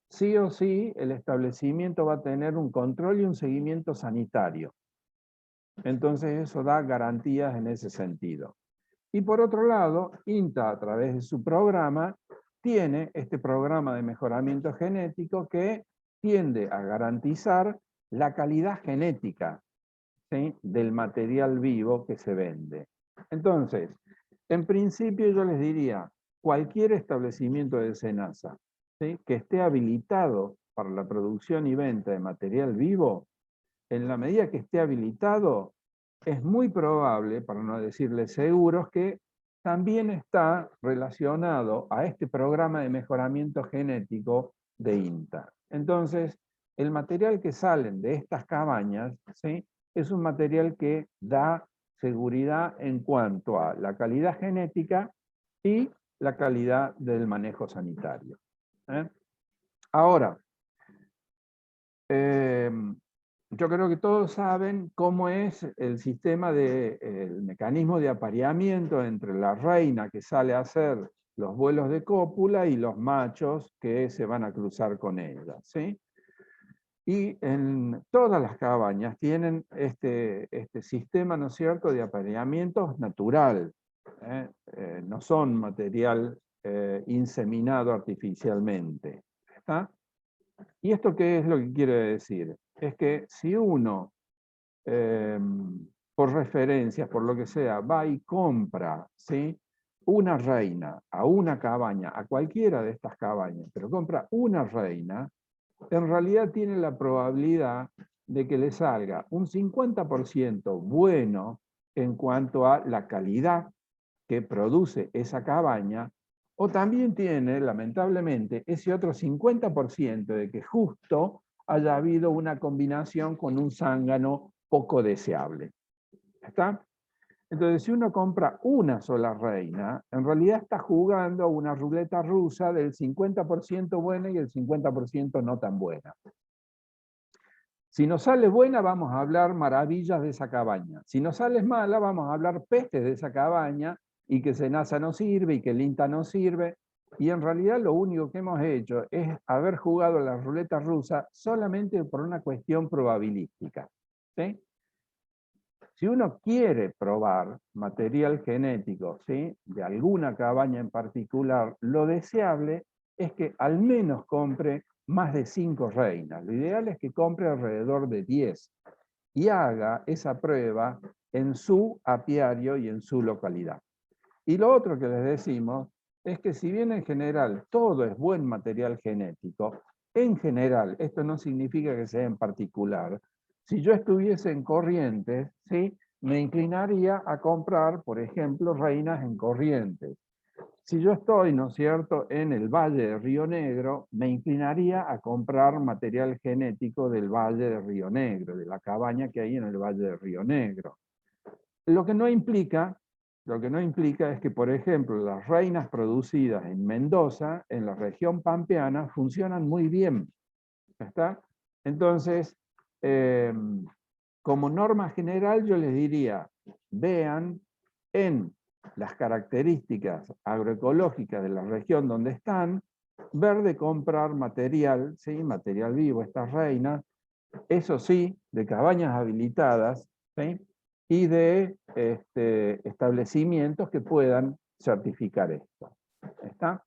Sí o sí, el establecimiento va a tener un control y un seguimiento sanitario. Entonces eso da garantías en ese sentido. Y por otro lado, INTA, a través de su programa, tiene este programa de mejoramiento genético que tiende a garantizar la calidad genética, ¿sí?, del material vivo que se vende. Entonces, en principio yo les diría, cualquier establecimiento de SENASA, ¿sí?, que esté habilitado para la producción y venta de material vivo, en la medida que esté habilitado, es muy probable, para no decirles seguros, que también está relacionado a este programa de mejoramiento genético de INTA. Entonces, el material que salen de estas cabañas, ¿sí?, es un material que da seguridad en cuanto a la calidad genética y la calidad del manejo sanitario. Ahora, yo creo que todos saben cómo es el sistema el mecanismo de apareamiento entre la reina que sale a hacer los vuelos de cópula y los machos que se van a cruzar con ella, ¿sí? Y en todas las cabañas tienen este sistema, ¿no es cierto?, de apareamiento natural. No son material inseminado artificialmente. ¿Está? ¿Y esto qué es lo que quiere decir? Es que si uno, por referencias, por lo que sea, va y compra, ¿sí?, una reina a una cabaña, a cualquiera de estas cabañas, pero compra una reina, en realidad tiene la probabilidad de que le salga un 50% bueno en cuanto a la calidad que produce esa cabaña, o también tiene, lamentablemente, ese otro 50% de que justo haya habido una combinación con un zángano poco deseable. ¿Está? Entonces, si uno compra una sola reina, en realidad está jugando a una ruleta rusa del 50% buena y el 50% no tan buena. Si nos sale buena, vamos a hablar maravillas de esa cabaña. Si nos sale mala, vamos a hablar pestes de esa cabaña, y que SENASA no sirve, y que el INTA no sirve. Y en realidad lo único que hemos hecho es haber jugado la ruleta rusa solamente por una cuestión probabilística, ¿sí? Si uno quiere probar material genético, ¿sí?, de alguna cabaña en particular, lo deseable es que al menos compre más de 5 reinas. Lo ideal es que compre alrededor de 10 y haga esa prueba en su apiario y en su localidad. Y lo otro que les decimos es que si bien en general todo es buen material genético, en general, esto no significa que sea en particular, si yo estuviese en Corrientes, ¿sí?, me inclinaría a comprar, por ejemplo, reinas en Corrientes. Si yo estoy, ¿no es cierto?, en el Valle de Río Negro, me inclinaría a comprar material genético del Valle de Río Negro, de la cabaña que hay en el Valle de Río Negro. Lo que no implica es que, por ejemplo, las reinas producidas en Mendoza, en la región pampeana, funcionan muy bien. ¿Está? Entonces, como norma general, yo les diría, vean en las características agroecológicas de la región donde están, ver de comprar material, ¿sí?, material vivo, estas reinas, eso sí, de cabañas habilitadas, ¿sí?, y de establecimientos que puedan certificar esto. ¿Está?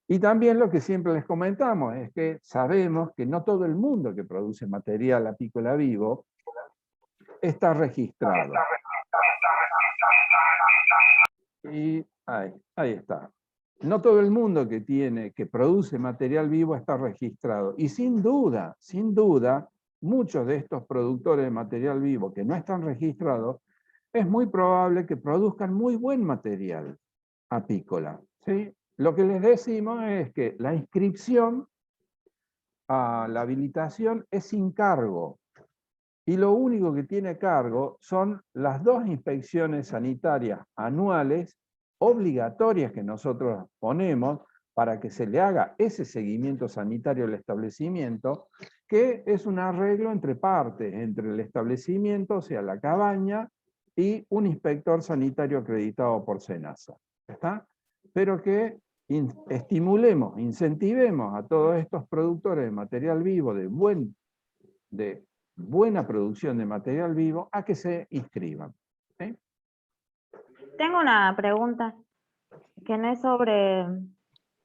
Y también lo que siempre les comentamos es que sabemos que no todo el mundo que produce material apícola vivo está registrado. Y ahí está. No todo el mundo que produce material vivo está registrado. Y sin duda, muchos de estos productores de material vivo que no están registrados, es muy probable que produzcan muy buen material apícola, ¿sí? Lo que les decimos es que la inscripción a la habilitación es sin cargo. Y lo único que tiene cargo son las 2 inspecciones sanitarias anuales obligatorias que nosotros ponemos para que se le haga ese seguimiento sanitario al establecimiento, que es un arreglo entre partes, entre el establecimiento, o sea, la cabaña, y un inspector sanitario acreditado por SENASA. ¿Está? Pero que estimulemos, incentivemos a todos estos productores de material vivo de buena producción de material vivo a que se inscriban. ¿Sí? Tengo una pregunta que no es sobre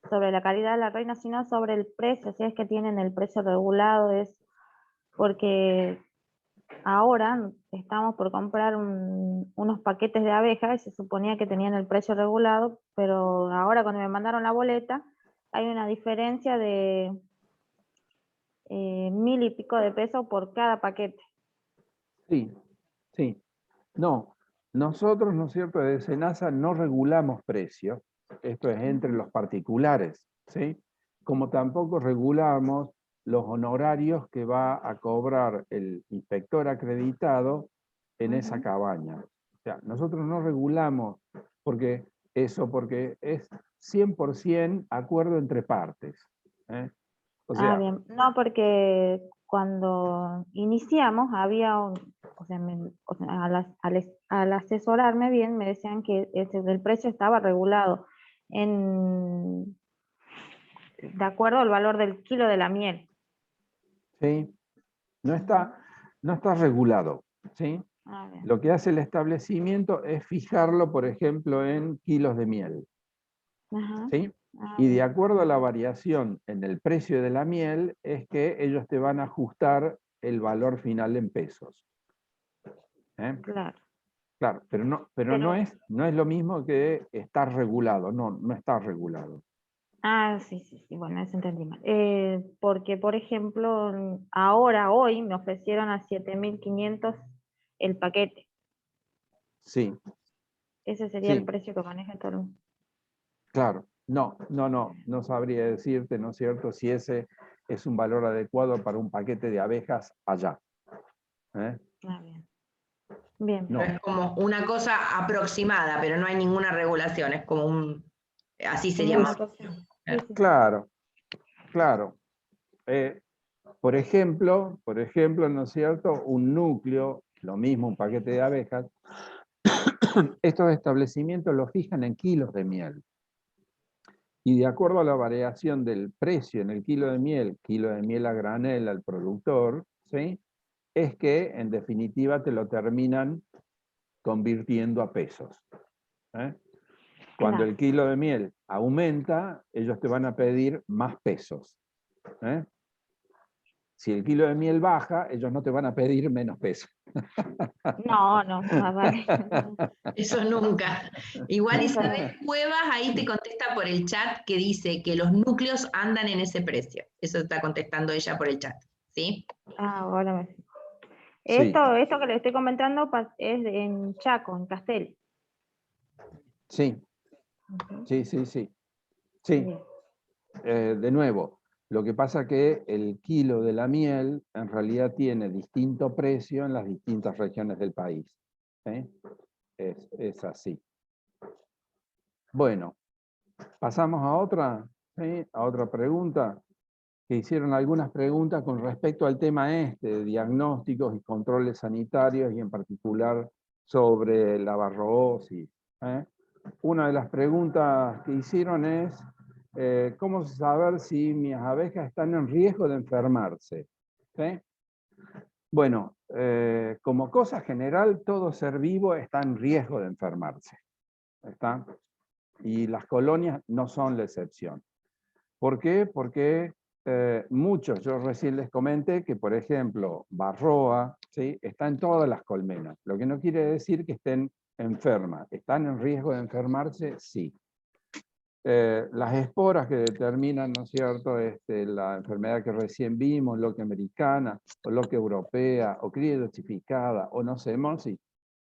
sobre la calidad de la reina, sino sobre el precio, si es que tienen el precio regulado, es porque ahora estamos por comprar unos paquetes de abejas y se suponía que tenían el precio regulado, pero ahora cuando me mandaron la boleta hay una diferencia de 1000 y pico de pesos por cada paquete. Sí, sí. No, nosotros, ¿no es cierto?, de SENASA no regulamos precios, esto es entre los particulares, ¿sí? Como tampoco regulamos los honorarios que va a cobrar el inspector acreditado en esa cabaña. O sea, nosotros no regulamos porque es 100% acuerdo entre partes. ¿Eh? O sea, Bien. No, porque cuando iniciamos había al asesorarme bien me decían que el precio estaba regulado de acuerdo al valor del kilo de la miel. ¿sí? No está regulado, ¿sí? Bien. Lo que hace el establecimiento es fijarlo, por ejemplo, en kilos de miel, Ajá. ¿sí? Y de Bien. acuerdo a la variación en el precio de la miel, es que ellos te van a ajustar el valor final en pesos. ¿Eh? Claro. Claro, pero no es lo mismo que estar regulado, no está regulado. Sí, bueno, eso entendí mal. Porque, por ejemplo, hoy, me ofrecieron a 7.500 el paquete. Sí, Ese sería el sí, precio que maneja todo. claro. No sabría decirte, ¿no es cierto?, si ese es un valor adecuado para un paquete de abejas allá. ¿Eh? Bien. Bien. No. Es como una cosa aproximada, pero no hay ninguna regulación, es como así sería Una más. cosa. Sí. Claro, claro. Por ejemplo, ¿no es cierto?, un núcleo, lo mismo, un paquete de abejas, estos establecimientos lo fijan en kilos de miel. Y de acuerdo a la variación del precio en el kilo de miel a granel al productor, ¿sí?, es que en definitiva te lo terminan convirtiendo a pesos. ¿Eh? Cuando Claro. el kilo de miel aumenta, ellos te van a pedir más pesos. ¿Eh? Si el kilo de miel baja, ellos no te van a pedir menos pesos. No, más vale. Eso nunca. Igual Eso no. Isabel Cuevas ahí te contesta por el chat que dice que los núcleos andan en ese precio. Eso está contestando ella por el chat, ¿sí? Ahora me fijo. Sí, Esto que le estoy comentando es en Chaco, en Castel. sí, Ujú. sí. Sí, Bien. de nuevo, lo que pasa que el kilo de la miel en realidad tiene distinto precio en las distintas regiones del país. ¿Sí? Es así. Bueno, pasamos a otra, ¿sí?, a otra pregunta, que hicieron algunas preguntas con respecto al tema de diagnósticos y controles sanitarios y en particular sobre la barroosis. Una de las preguntas que hicieron es ¿cómo saber si mis abejas están en riesgo de enfermarse? ¿Sí? Bueno, como cosa general, todo ser vivo está en riesgo de enfermarse. ¿Está? Y las colonias no son la excepción. ¿Por qué? Porque muchos, yo recién les comenté que, por ejemplo, Varroa, ¿sí?, está en todas las colmenas, lo que no quiere decir que estén enfermas. ¿Están en riesgo de enfermarse? Sí. Las esporas que determinan, ¿no es cierto?, la enfermedad que recién vimos, loque americana, o loque europea, o cría dosificada, o no sé, Monsi,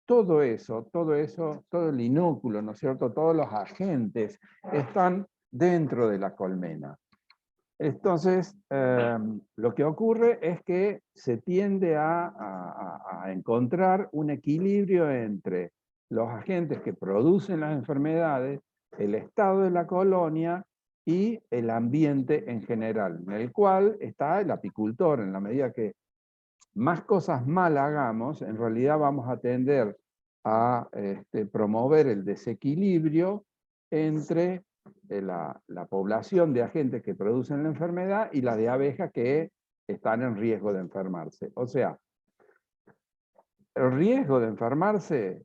todo eso, todo el inúculo, ¿no es cierto?, todos los agentes están dentro de la colmena. Entonces, lo que ocurre es que se tiende a encontrar un equilibrio entre los agentes que producen las enfermedades, el estado de la colonia y el ambiente en general, en el cual está el apicultor. En la medida que más cosas mal hagamos, en realidad vamos a tender a promover el desequilibrio entre la población de agentes que producen la enfermedad y la de abejas que están en riesgo de enfermarse. O sea, el riesgo de enfermarse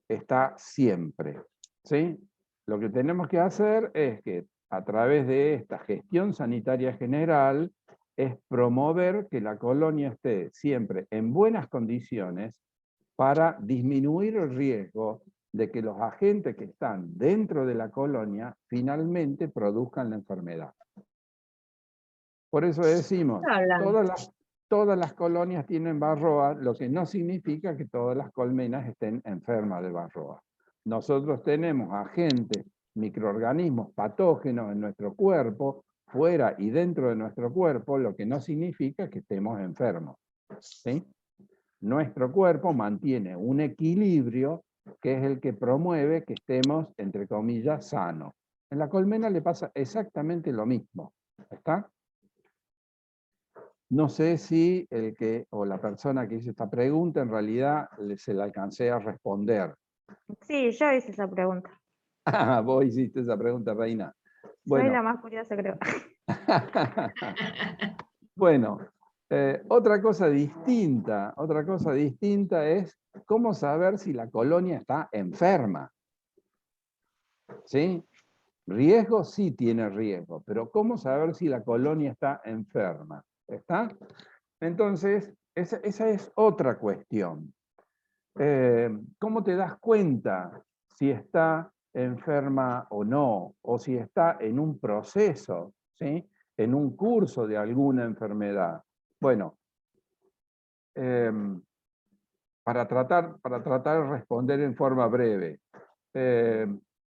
está siempre, ¿sí? Lo que tenemos que hacer es que a través de esta gestión sanitaria general, es promover que la colonia esté siempre en buenas condiciones para disminuir el riesgo de que los agentes que están dentro de la colonia finalmente produzcan la enfermedad. Por eso decimos, todas las colonias tienen varroa, lo que no significa que todas las colmenas estén enfermas de varroa. Nosotros tenemos agentes, microorganismos patógenos en nuestro cuerpo, fuera y dentro de nuestro cuerpo, lo que no significa que estemos enfermos, ¿sí? Nuestro cuerpo mantiene un equilibrio que es el que promueve que estemos, entre comillas, sanos. En la colmena le pasa exactamente lo mismo, ¿está? No sé si el que, o la persona que hizo esta pregunta, en realidad se la alcancé a responder. Sí, yo hice esa pregunta. Ah, vos hiciste esa pregunta, Reina. Bueno. Soy la más curiosa, creo. Bueno, otra cosa distinta es cómo saber si la colonia está enferma. ¿Sí? Riesgo sí tiene riesgo, pero ¿cómo saber si la colonia está enferma? ¿Está? Entonces, esa es otra cuestión. ¿Cómo te das cuenta si está enferma o no? O si está en un proceso, ¿sí? En un curso de alguna enfermedad. Bueno, para tratar de responder en forma breve,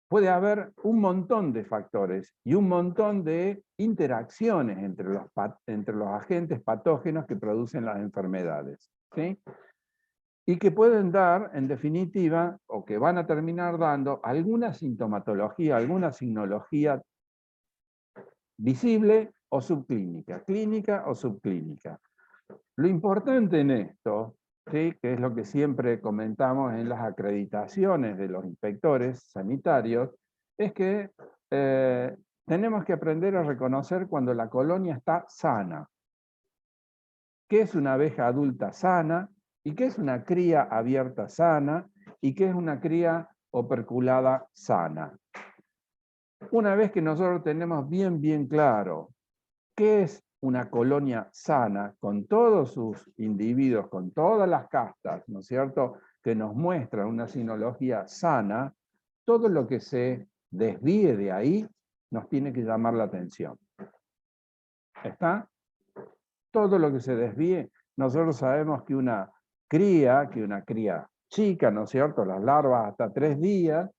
puede haber un montón de factores y un montón de interacciones entre los agentes patógenos que producen las enfermedades, ¿sí? Y que pueden dar, en definitiva, o que van a terminar dando alguna sintomatología, alguna signología visible o subclínica, clínica o subclínica. Lo importante en esto, ¿sí?, que es lo que siempre comentamos en las acreditaciones de los inspectores sanitarios, es que tenemos que aprender a reconocer cuando la colonia está sana. ¿Qué es una abeja adulta sana? ¿Y qué es una cría abierta sana? ¿Y qué es una cría operculada sana? Una vez que nosotros tenemos bien claro qué es una colonia sana, con todos sus individuos, con todas las castas, ¿no es cierto?, que nos muestran una sinología sana, todo lo que se desvíe de ahí nos tiene que llamar la atención. ¿Está? Todo lo que se desvíe, nosotros sabemos que una cría chica, ¿no es cierto?, las larvas hasta 3 días,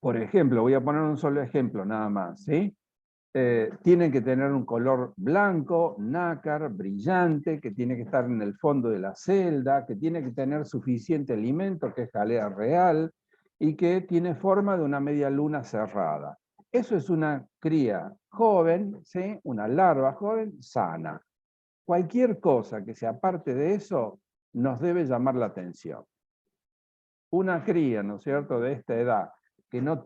por ejemplo, voy a poner un solo ejemplo nada más, ¿sí? Tienen que tener un color blanco, nácar, brillante, que tiene que estar en el fondo de la celda, que tiene que tener suficiente alimento, que es jalea real, y que tiene forma de una media luna cerrada. Eso es una cría joven, ¿sí?, una larva joven, sana. Cualquier cosa que sea aparte de eso nos debe llamar la atención. Una cría, ¿no es cierto?, de esta edad, que no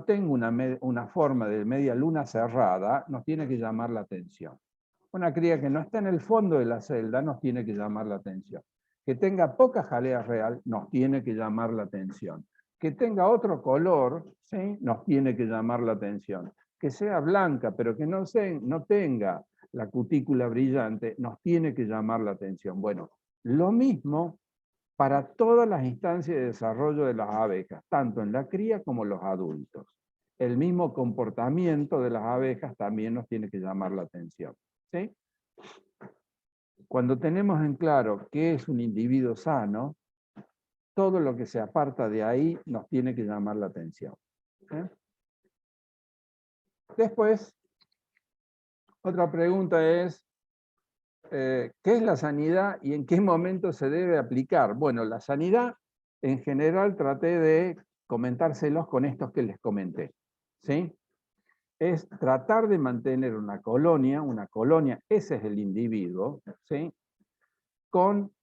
tenga una forma de media luna cerrada, nos tiene que llamar la atención. Una cría que no está en el fondo de la celda nos tiene que llamar la atención. Que tenga poca jalea real nos tiene que llamar la atención. Que tenga otro color, ¿sí?, nos tiene que llamar la atención. Que sea blanca, pero que no tenga la cutícula brillante, nos tiene que llamar la atención. Bueno, lo mismo para todas las instancias de desarrollo de las abejas, tanto en la cría como los adultos. El mismo comportamiento de las abejas también nos tiene que llamar la atención, ¿sí? Cuando tenemos en claro qué es un individuo sano, todo lo que se aparta de ahí nos tiene que llamar la atención, ¿sí? Después, otra pregunta es, ¿qué es la sanidad y en qué momento se debe aplicar? Bueno, la sanidad, en general, traté de comentárselos con estos que les comenté, ¿sí? Es tratar de mantener una colonia, ese es el individuo, ¿sí?, con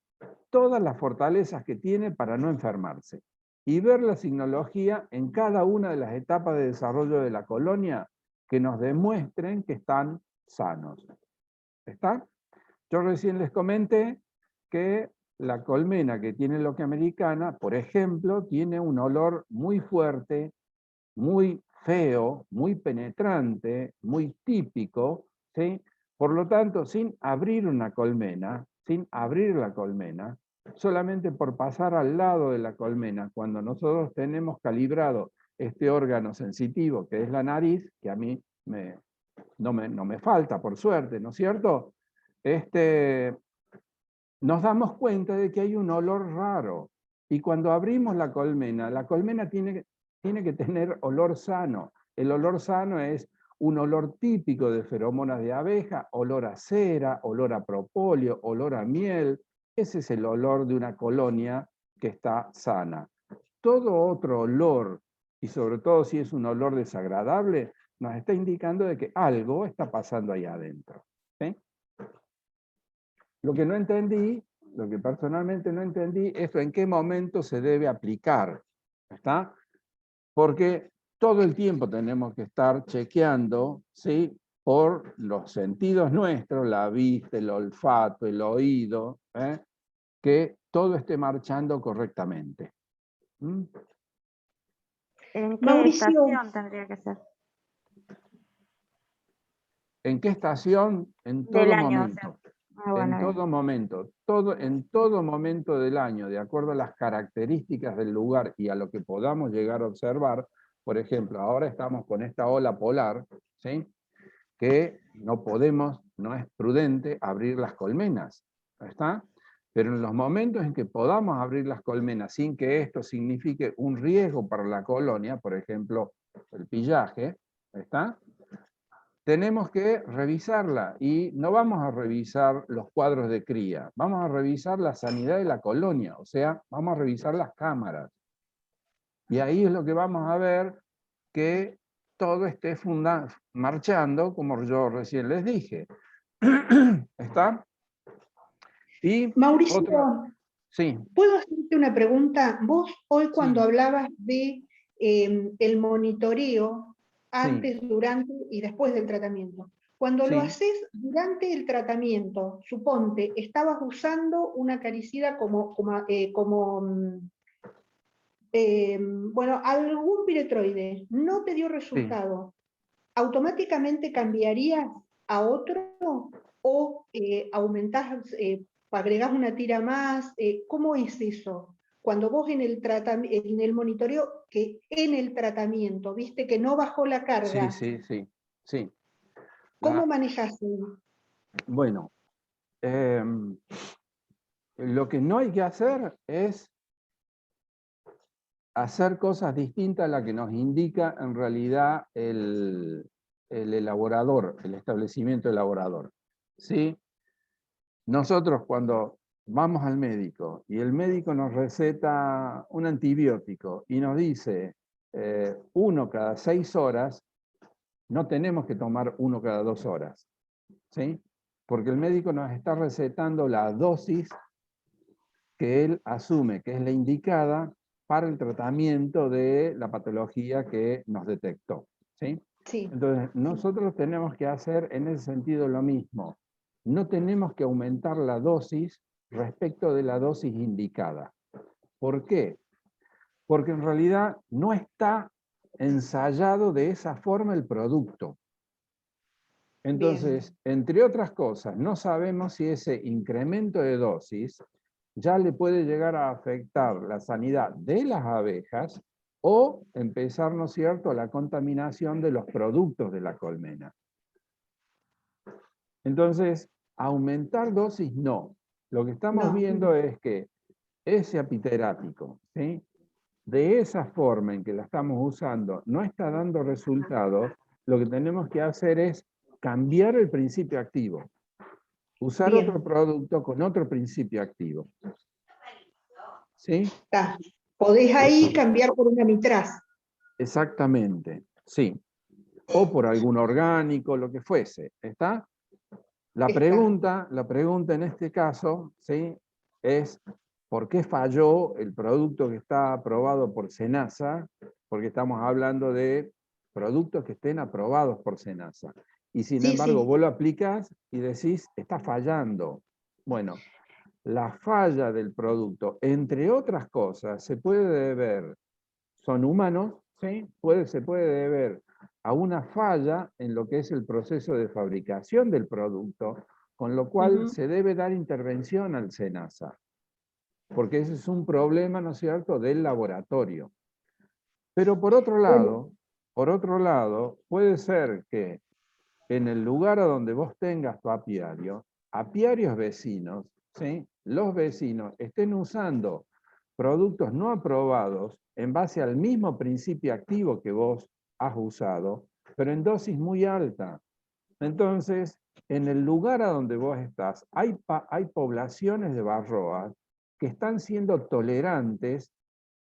todas las fortalezas que tiene para no enfermarse. Y ver la signología en cada una de las etapas de desarrollo de la colonia que nos demuestren que están sanos. ¿Está? Yo recién les comenté que la colmena que tiene loquia americana, por ejemplo, tiene un olor muy fuerte, muy feo, muy penetrante, muy típico, ¿sí? Por lo tanto, sin abrir una colmena, sin abrir la colmena, solamente por pasar al lado de la colmena, cuando nosotros tenemos calibrado este órgano sensitivo que es la nariz, que a mí no me falta, por suerte, ¿no es cierto? Nos damos cuenta de que hay un olor raro. Y cuando abrimos la colmena tiene que tener olor sano. El olor sano es un olor típico de feromonas de abeja, olor a cera, olor a propóleo, olor a miel. Ese es el olor de una colonia que está sana. Todo otro olor, y sobre todo si es un olor desagradable, nos está indicando de que algo está pasando ahí adentro. ¿Sí? Lo que no entendí, lo que personalmente no entendí, es en qué momento se debe aplicar. ¿Está? Porque todo el tiempo tenemos que estar chequeando, ¿sí? Por los sentidos nuestros, la vista, el olfato, el oído, que todo esté marchando correctamente. ¿Mm? ¿En qué Mauricio, estación tendría que ser? ¿En qué estación? En Del todo año, o sea. momento. Ah, bueno, En bien. todo momento. En todo momento del año, de acuerdo a las características del lugar y a lo que podamos llegar a observar. Por ejemplo, ahora estamos con esta ola polar, ¿sí? Que no es prudente abrir las colmenas, ¿está? Pero en los momentos en que podamos abrir las colmenas sin que esto signifique un riesgo para la colonia, por ejemplo, el pillaje, ¿está? Tenemos que revisarla y no vamos a revisar los cuadros de cría, vamos a revisar la sanidad de la colonia, o sea, vamos a revisar las cámaras. Y ahí es lo que vamos a ver que todo esté marchando, como yo recién les dije. ¿Está? Y Mauricio, otra, sí, ¿puedo hacerte una pregunta? Vos hoy cuando sí, hablabas de el monitoreo sí, antes, durante y después del tratamiento. Cuando lo sí, haces durante el tratamiento, suponte, estabas usando una caricida bueno, algún piretroide, no te dio sí. resultado, ¿automáticamente cambiarías a otro o aumentás, agregás una tira más? ¿Cómo es eso? Cuando vos en el monitoreo, que en el tratamiento, viste que no bajó la Sí, carga, sí, sí, sí. ¿cómo manejás eso? Bueno, lo que no hay que hacer es hacer cosas distintas a las que nos indica en realidad el elaborador, el establecimiento elaborador. ¿Sí? Nosotros cuando vamos al médico y el médico nos receta un antibiótico y nos dice 1 cada 6 horas, no tenemos que tomar 1 cada 2 horas. ¿Sí? Porque el médico nos está recetando la dosis que él asume que es la indicada para el tratamiento de la patología que nos detectó. ¿Sí? Sí, Entonces, nosotros tenemos que hacer en ese sentido lo mismo. No tenemos que aumentar la dosis respecto de la dosis indicada. ¿Por qué? Porque en realidad no está ensayado de esa forma el producto. Entonces, entre otras cosas, no sabemos si ese incremento de dosis ya le puede llegar a afectar la sanidad de las abejas o empezar, ¿no es cierto?, la contaminación de los productos de la colmena. Entonces, aumentar dosis no. Lo que estamos no, viendo es que ese apiterápico, ¿sí?, de esa forma en que la estamos usando, no está dando resultados. Lo que tenemos que hacer es cambiar el principio activo. Usar otro bien, producto con otro principio activo. ¿Sí? está. Podés ahí cambiar por una mitraz. Exactamente, sí. O por algún orgánico, lo que fuese. ¿Está? La pregunta en este caso, ¿sí?, es ¿por qué falló el producto que está aprobado por SENASA? Porque estamos hablando de productos que estén aprobados por SENASA. Y sin Sí, embargo, sí, vos lo aplicás y decís, está fallando. Bueno, la falla del producto, entre otras cosas, se puede deber, son humanos, ¿sí? Se puede deber a una falla en lo que es el proceso de fabricación del producto, con lo cual se debe dar intervención al SENASA, porque ese es un problema, ¿no es cierto?, del laboratorio. Pero por otro lado, puede ser que en el lugar a donde vos tengas tu apiarios vecinos, ¿sí?, los vecinos estén usando productos no aprobados en base al mismo principio activo que vos has usado, pero en dosis muy alta. Entonces, en el lugar a donde vos estás, hay poblaciones de varroas que están siendo tolerantes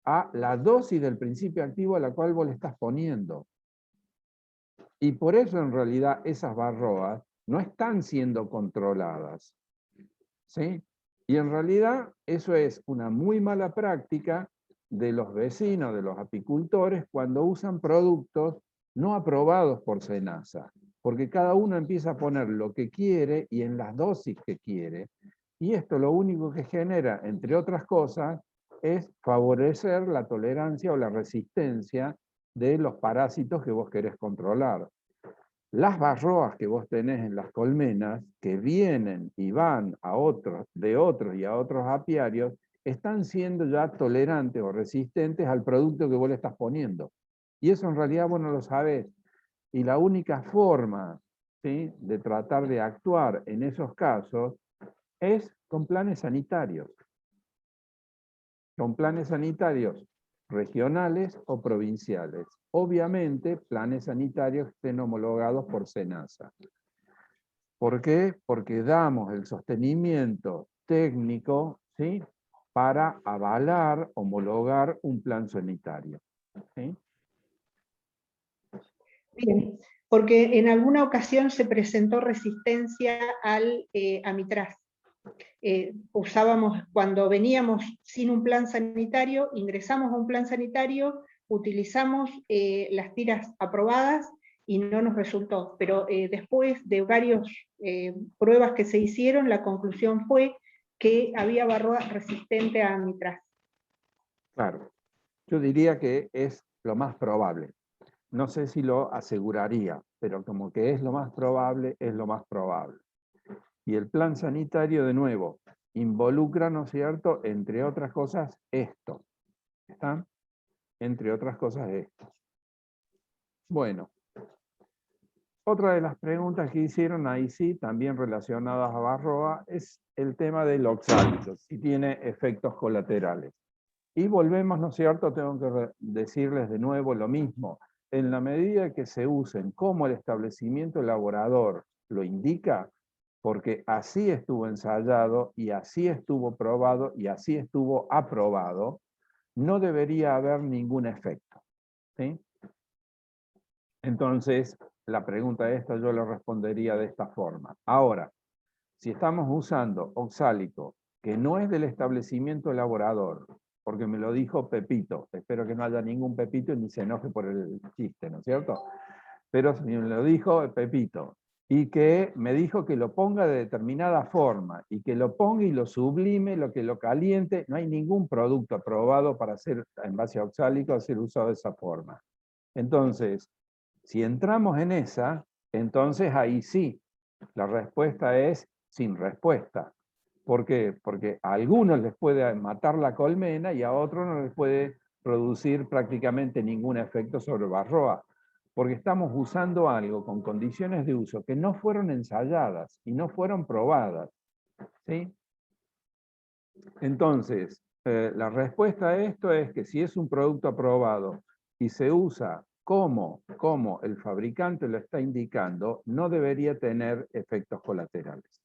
a la dosis del principio activo a la cual vos le estás poniendo. Y por eso en realidad esas varroas no están siendo controladas, ¿sí? Y en realidad eso es una muy mala práctica de los vecinos, de los apicultores, cuando usan productos no aprobados por SENASA, porque cada uno empieza a poner lo que quiere y en las dosis que quiere, y esto lo único que genera, entre otras cosas, es favorecer la tolerancia o la resistencia de los parásitos que vos querés controlar. Las varroas que vos tenés en las colmenas, que vienen y van de otros y a otros apiarios, están siendo ya tolerantes o resistentes al producto que vos le estás poniendo. Y eso en realidad vos no lo sabés. Y la única forma, ¿sí?, de tratar de actuar en esos casos es con planes sanitarios. Con planes sanitarios regionales o provinciales. Obviamente, planes sanitarios estén homologados por SENASA. ¿Por qué? Porque damos el sostenimiento técnico, ¿sí?, para avalar, homologar un plan sanitario, ¿sí? Bien, porque en alguna ocasión se presentó resistencia al amitraz. Cuando veníamos sin un plan sanitario, ingresamos a un plan sanitario, utilizamos las tiras aprobadas y no nos resultó. Pero después de varias pruebas que se hicieron, la conclusión fue que había varroa resistente a amitraz. Claro, yo diría que es lo más probable. No sé si lo aseguraría, pero como que es lo más probable, es lo más probable. Y el plan sanitario, de nuevo, involucra, ¿no es cierto?, entre otras cosas, esto. ¿Está? Entre otras cosas, esto. Bueno, otra de las preguntas que hicieron ahí sí, también relacionadas a varroa, es el tema del oxálito, si tiene efectos colaterales. Y volvemos, ¿no es cierto?, tengo que decirles de nuevo lo mismo. En la medida que se usen como el establecimiento elaborador lo indica, porque así estuvo ensayado y así estuvo probado y así estuvo aprobado, no debería haber ningún efecto, ¿sí? Entonces, la pregunta esta yo le respondería de esta forma. Ahora, si estamos usando oxálico que no es del establecimiento elaborador, porque me lo dijo Pepito, espero que no haya ningún Pepito y ni se enoje por el chiste, ¿no es cierto? Pero me lo dijo Pepito, y que me dijo que lo ponga de determinada forma, y que lo ponga y lo sublime, lo que lo caliente, no hay ningún producto aprobado para hacer, en base a oxálico, ser usado de esa forma. Entonces, si entramos en esa, entonces ahí sí, la respuesta es sin respuesta. ¿Por qué? Porque a algunos les puede matar la colmena y a otros no les puede producir prácticamente ningún efecto sobre varroa, porque estamos usando algo con condiciones de uso que no fueron ensayadas y no fueron probadas, ¿sí? Entonces, la respuesta a esto es que si es un producto aprobado y se usa como el fabricante lo está indicando, no debería tener efectos colaterales.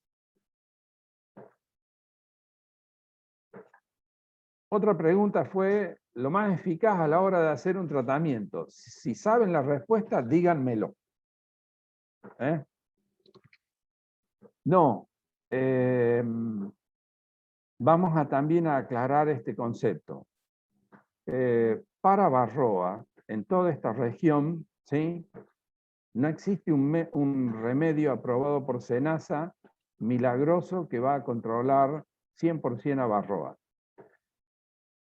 Otra pregunta fue, lo más eficaz a la hora de hacer un tratamiento. Si saben la respuesta, díganmelo. No. Vamos a también a aclarar este concepto. Para varroa, en toda esta región, ¿sí?, no existe un remedio aprobado por SENASA milagroso que va a controlar 100% a varroa.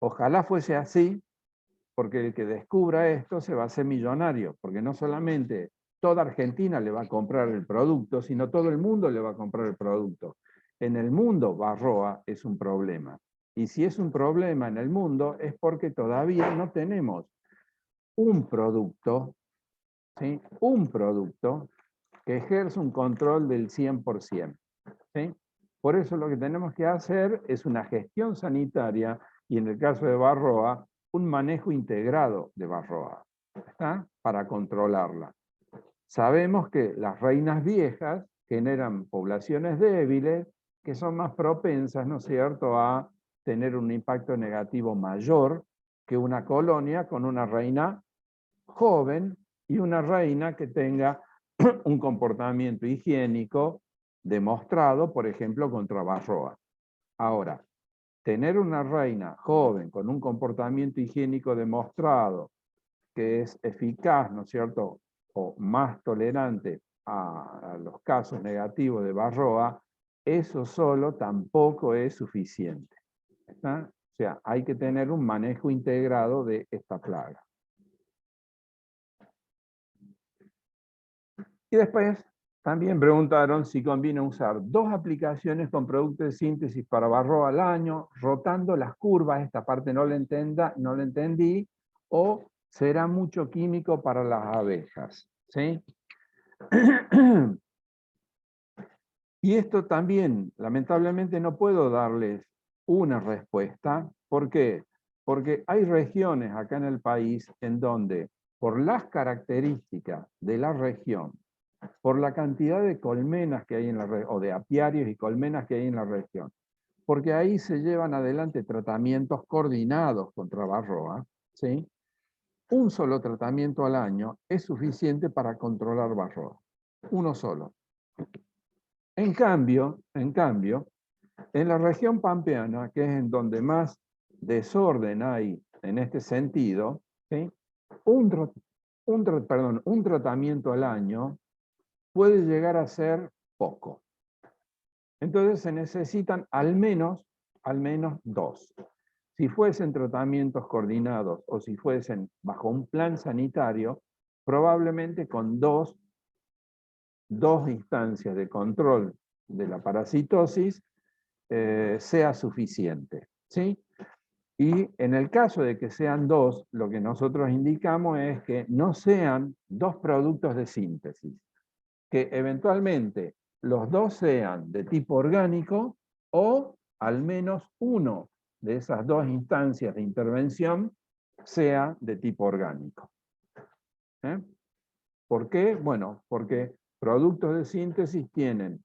Ojalá fuese así, Porque el que descubra esto se va a hacer millonario, porque no solamente toda Argentina le va a comprar el producto, sino todo el mundo le va a comprar el producto. En el mundo, Varroa es un problema. Y si es un problema en el mundo, es porque todavía no tenemos un producto, ¿sí? Un producto que ejerce un control del 100%. ¿Sí? Por eso lo que tenemos que hacer es una gestión sanitaria y en el caso de Varroa, un manejo integrado de Varroa, ¿está? Para controlarla. Sabemos que las reinas viejas generan poblaciones débiles que son más propensas, ¿no es cierto?, a tener un impacto negativo mayor que una colonia con una reina joven y una reina que tenga un comportamiento higiénico demostrado, por ejemplo, contra Varroa. Ahora, tener una reina joven con un comportamiento higiénico demostrado que es eficaz, ¿no es cierto?, o más tolerante a los casos negativos de Varroa, eso solo tampoco es suficiente. ¿Está? O sea, hay que tener un manejo integrado de esta plaga. Y después también preguntaron si conviene usar 2 aplicaciones con productos de síntesis para Varroa al año, rotando las curvas, esta parte no la entendí, o será mucho químico para las abejas. ¿Sí? Y esto también, lamentablemente, no puedo darles una respuesta. ¿Por qué? Porque hay regiones acá en el país en donde, por las características de la región, por la cantidad de colmenas que hay en la región, o de apiarios y colmenas que hay en la región, porque ahí se llevan adelante tratamientos coordinados contra Varroa, ¿sí? Un solo tratamiento al año es suficiente para controlar Varroa. Uno solo. En cambio, en la región pampeana, que es en donde más desorden hay en este sentido, ¿sí? un tratamiento al año puede llegar a ser poco. Entonces se necesitan al menos 2. Si fuesen tratamientos coordinados o si fuesen bajo un plan sanitario, probablemente con dos instancias de control de la parasitosis sea suficiente. ¿Sí? Y en el caso de que sean 2, lo que nosotros indicamos es que no sean 2 productos de síntesis, que eventualmente los 2 sean de tipo orgánico o al menos uno de esas 2 instancias de intervención sea de tipo orgánico. ¿Eh? ¿Por qué? Bueno, porque productos de síntesis tienen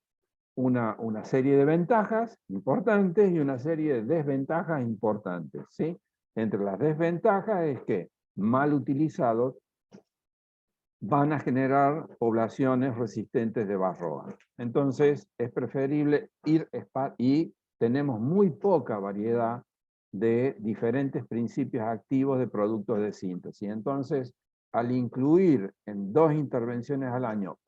una serie de ventajas importantes y una serie de desventajas importantes. ¿Sí? Entre las desventajas es que, mal utilizados, van a generar poblaciones resistentes de Varroa. Entonces, es preferible y tenemos muy poca variedad de diferentes principios activos de productos de síntesis. Entonces, al incluir en 2 intervenciones al año,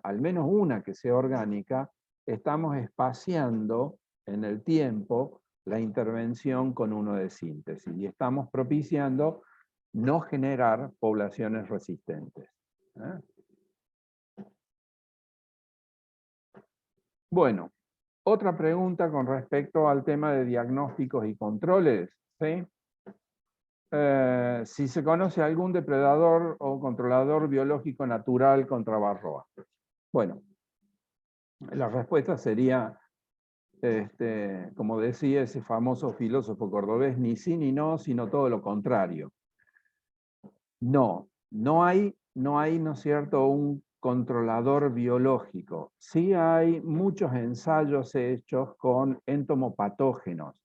al menos una que sea orgánica, estamos espaciando en el tiempo la intervención con uno de síntesis y estamos propiciando no generar poblaciones resistentes. Bueno, otra pregunta con respecto al tema de diagnósticos y controles. ¿Sí? Si se conoce algún depredador o controlador biológico natural contra Varroa. Bueno, la respuesta sería, como decía ese famoso filósofo cordobés, ni sí ni no, sino todo lo contrario. No hay, ¿no es cierto?, un controlador biológico. Sí hay muchos ensayos hechos con entomopatógenos,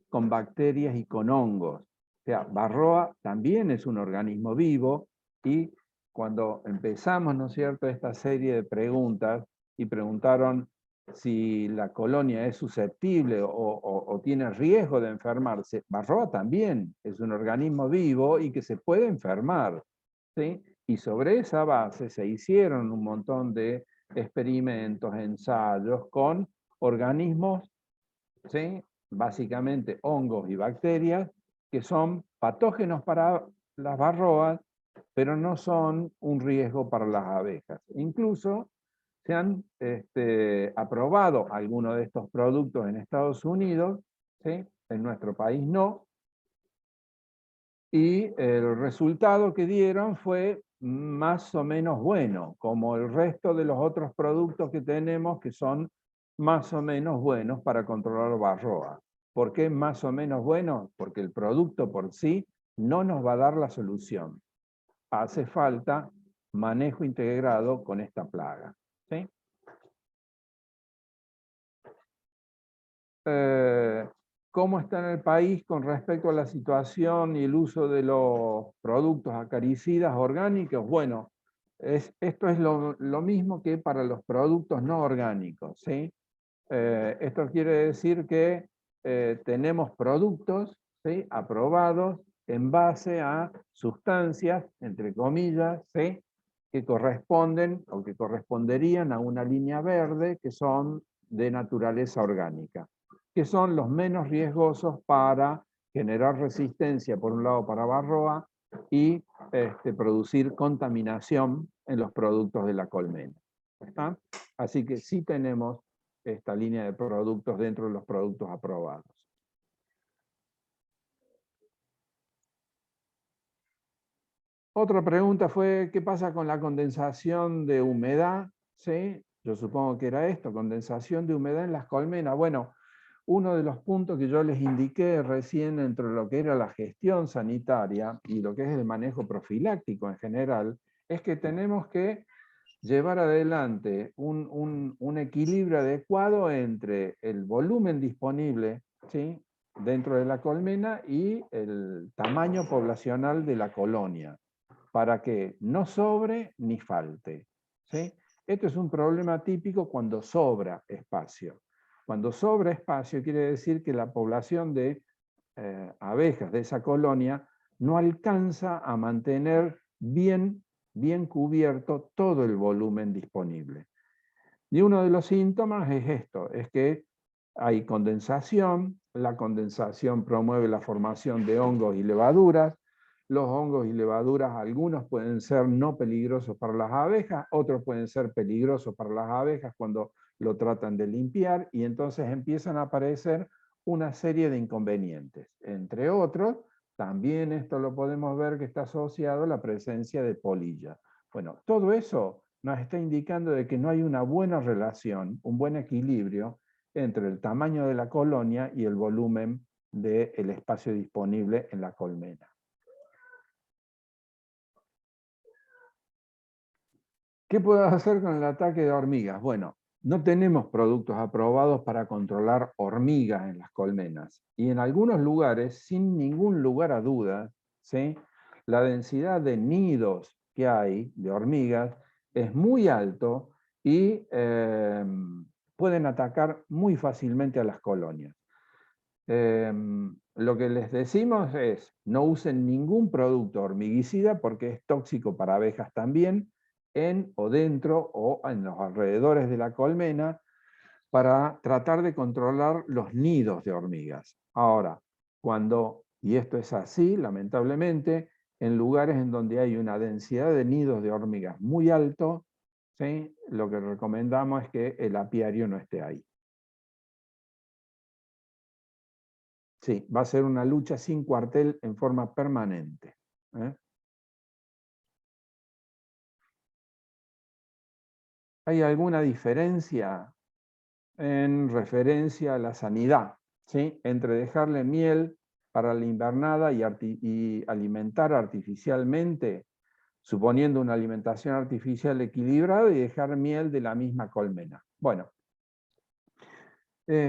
con bacterias y con hongos. O sea, Varroa también es un organismo vivo y cuando empezamos, ¿no es cierto?, esta serie de preguntas y preguntaron si la colonia es susceptible o tiene riesgo de enfermarse, Varroa también es un organismo vivo y que se puede enfermar. ¿Sí? Y sobre esa base se hicieron un montón de experimentos, ensayos con organismos, ¿sí?, básicamente hongos y bacterias, que son patógenos para las varroas, pero no son un riesgo para las abejas. Incluso se han aprobado algunos de estos productos en Estados Unidos, ¿sí? En nuestro país no, y el resultado que dieron fue más o menos bueno, como el resto de los otros productos que tenemos que son más o menos buenos para controlar varroa. ¿Por qué más o menos bueno? Porque el producto por sí no nos va a dar la solución. Hace falta manejo integrado con esta plaga, ¿sí? ¿Cómo está en el país con respecto a la situación y el uso de los productos acaricidas orgánicos? Bueno, esto es lo mismo que para los productos no orgánicos, ¿sí? Esto quiere decir que tenemos productos, ¿sí? Aprobados en base a sustancias, entre comillas, ¿sí? Que corresponden o que corresponderían a una línea verde que son de naturaleza orgánica, que son los menos riesgosos para generar resistencia, por un lado, para varroa y producir contaminación en los productos de la colmena. ¿Está? Así que sí tenemos esta línea de productos dentro de los productos aprobados. Otra pregunta fue, ¿qué pasa con la condensación de humedad? ¿Sí? Yo supongo que era esto, condensación de humedad en las colmenas. Bueno, uno de los puntos que yo les indiqué recién entre lo que era la gestión sanitaria y lo que es el manejo profiláctico en general, es que tenemos que llevar adelante un equilibrio adecuado entre el volumen disponible, ¿sí? Dentro de la colmena y el tamaño poblacional de la colonia, para que no sobre ni falte, ¿sí? Esto es un problema típico cuando sobra espacio. Cuando sobra espacio quiere decir que la población de abejas de esa colonia no alcanza a mantener bien cubierto todo el volumen disponible. Y uno de los síntomas es esto, es que hay condensación, la condensación promueve la formación de hongos y levaduras, los hongos y levaduras, algunos pueden ser no peligrosos para las abejas, otros pueden ser peligrosos para las abejas cuando lo tratan de limpiar, y entonces empiezan a aparecer una serie de inconvenientes. Entre otros, también esto lo podemos ver que está asociado a la presencia de polilla. Bueno, todo eso nos está indicando de que no hay una buena relación, un buen equilibrio entre el tamaño de la colonia y el volumen del espacio disponible en la colmena. ¿Qué puedo hacer con el ataque de hormigas? Bueno, no tenemos productos aprobados para controlar hormigas en las colmenas. Y en algunos lugares, sin ningún lugar a dudas, ¿sí? La densidad de nidos que hay de hormigas es muy alto y pueden atacar muy fácilmente a las colonias. Lo que les decimos es, no usen ningún producto hormiguicida porque es tóxico para abejas también, en o dentro o en los alrededores de la colmena, para tratar de controlar los nidos de hormigas. Ahora, cuando, y esto es así, lamentablemente, en lugares en donde hay una densidad de nidos de hormigas muy alto, ¿sí? Lo que recomendamos es que el apiario no esté ahí. Sí, va a ser una lucha sin cuartel en forma permanente. ¿Hay alguna diferencia en referencia a la sanidad, ¿sí? Entre dejarle miel para la invernada y alimentar artificialmente, suponiendo una alimentación artificial equilibrada, y dejar miel de la misma colmena? Bueno,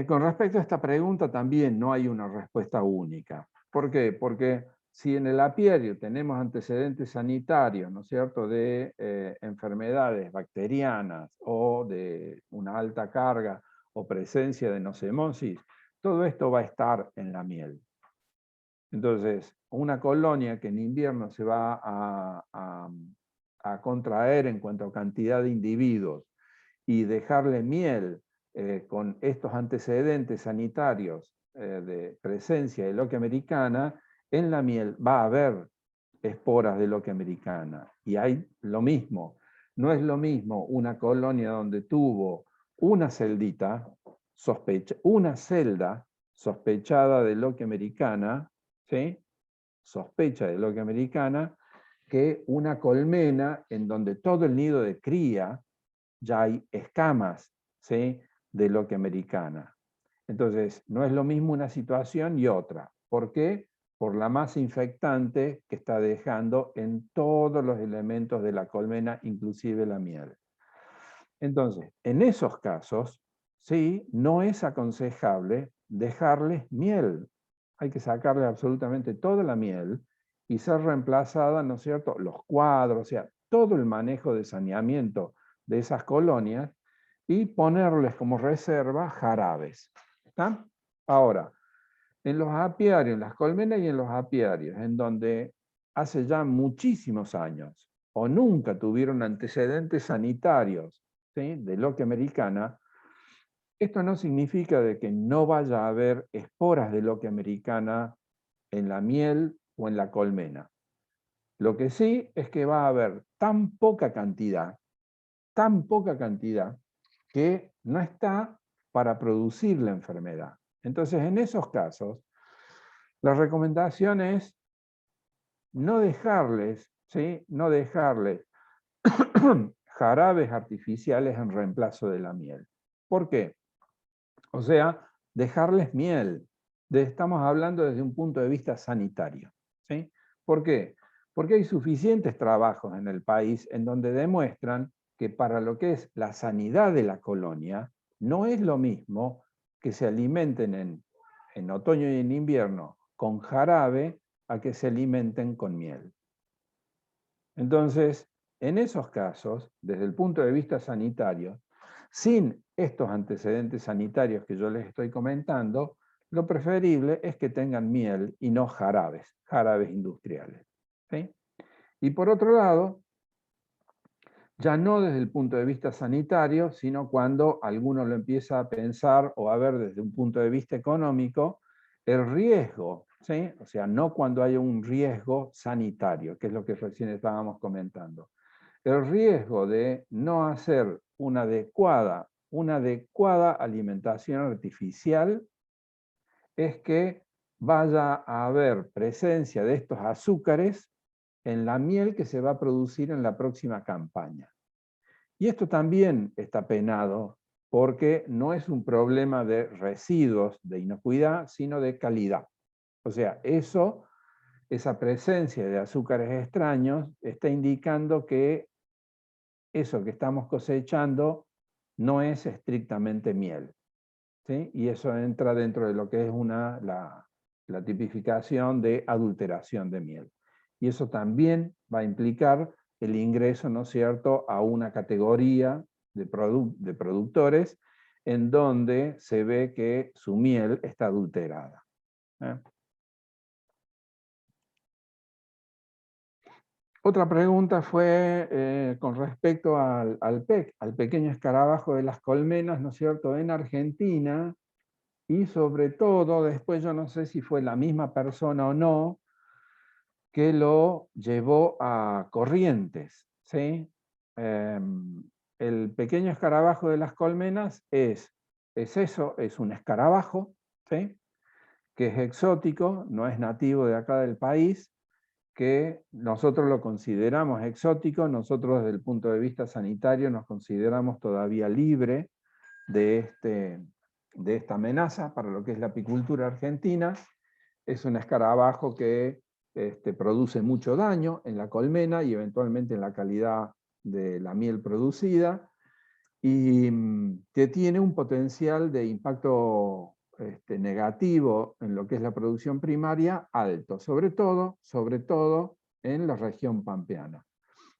con respecto a esta pregunta también no hay una respuesta única. ¿Por qué? Porque si en el apiario tenemos antecedentes sanitarios, ¿no es cierto?, de enfermedades bacterianas o de una alta carga o presencia de nocemosis, todo esto va a estar en la miel. Entonces, una colonia que en invierno se va a contraer en cuanto a cantidad de individuos y dejarle miel con estos antecedentes sanitarios de presencia de loquia americana, en la miel va a haber esporas de loquia americana. Y hay lo mismo. No es lo mismo una colonia donde tuvo una celdita, una celda sospechada de loquia americana, ¿sí? Sospecha de loquia americana, que una colmena en donde todo el nido de cría ya hay escamas, ¿sí?, de loquia americana. Entonces, no es lo mismo una situación y otra. ¿Por qué? Por la masa infectante que está dejando en todos los elementos de la colmena, inclusive la miel. Entonces, en esos casos, sí, no es aconsejable dejarles miel. Hay que sacarle absolutamente toda la miel y ser reemplazada, ¿no es cierto?, los cuadros, o sea, todo el manejo de saneamiento de esas colonias y ponerles como reserva jarabes. ¿Está? Ahora, en los apiarios, en las colmenas y en los apiarios, en donde hace ya muchísimos años o nunca tuvieron antecedentes sanitarios, ¿sí?, de loquia americana, esto no significa de que no vaya a haber esporas de loquia americana en la miel o en la colmena. Lo que sí es que va a haber tan poca cantidad, que no está para producir la enfermedad. Entonces, en esos casos, la recomendación es no dejarles, ¿sí?, no dejarles jarabes artificiales en reemplazo de la miel. ¿Por qué? O sea, dejarles miel. Estamos hablando desde un punto de vista sanitario, ¿sí? ¿Por qué? Porque hay suficientes trabajos en el país en donde demuestran que para lo que es la sanidad de la colonia, no es lo mismo que se alimenten en otoño y en invierno con jarabe a que se alimenten con miel. Entonces, en esos casos, desde el punto de vista sanitario, sin estos antecedentes sanitarios que yo les estoy comentando, lo preferible es que tengan miel y no jarabes industriales, ¿sí? Y por otro lado, ya no desde el punto de vista sanitario, sino cuando alguno lo empieza a pensar o a ver desde un punto de vista económico, el riesgo, ¿sí? O sea, no cuando haya un riesgo sanitario, que es lo que recién estábamos comentando. El riesgo de no hacer una adecuada alimentación artificial es que vaya a haber presencia de estos azúcares en la miel que se va a producir en la próxima campaña. Y esto también está penado porque no es un problema de residuos de inocuidad, sino de calidad. O sea, esa presencia de azúcares extraños está indicando que eso que estamos cosechando no es estrictamente miel, ¿sí? Y eso entra dentro de lo que es la tipificación de adulteración de miel. Y eso también va a implicar el ingreso, ¿no es cierto?, a una categoría de productores en donde se ve que su miel está adulterada. Otra pregunta fue con respecto al PEC, al pequeño escarabajo de las colmenas, ¿no es cierto?, en Argentina, y sobre todo, después yo no sé si fue la misma persona o no, que lo llevó a Corrientes, ¿sí? El pequeño escarabajo de las colmenas es un escarabajo, ¿sí?, que es exótico, no es nativo de acá del país, que nosotros lo consideramos exótico, nosotros desde el punto de vista sanitario nos consideramos todavía libre de esta amenaza para lo que es la apicultura argentina. Es un escarabajo que produce mucho daño en la colmena y eventualmente en la calidad de la miel producida, y que tiene un potencial de impacto negativo en lo que es la producción primaria alto, sobre todo en la región pampeana.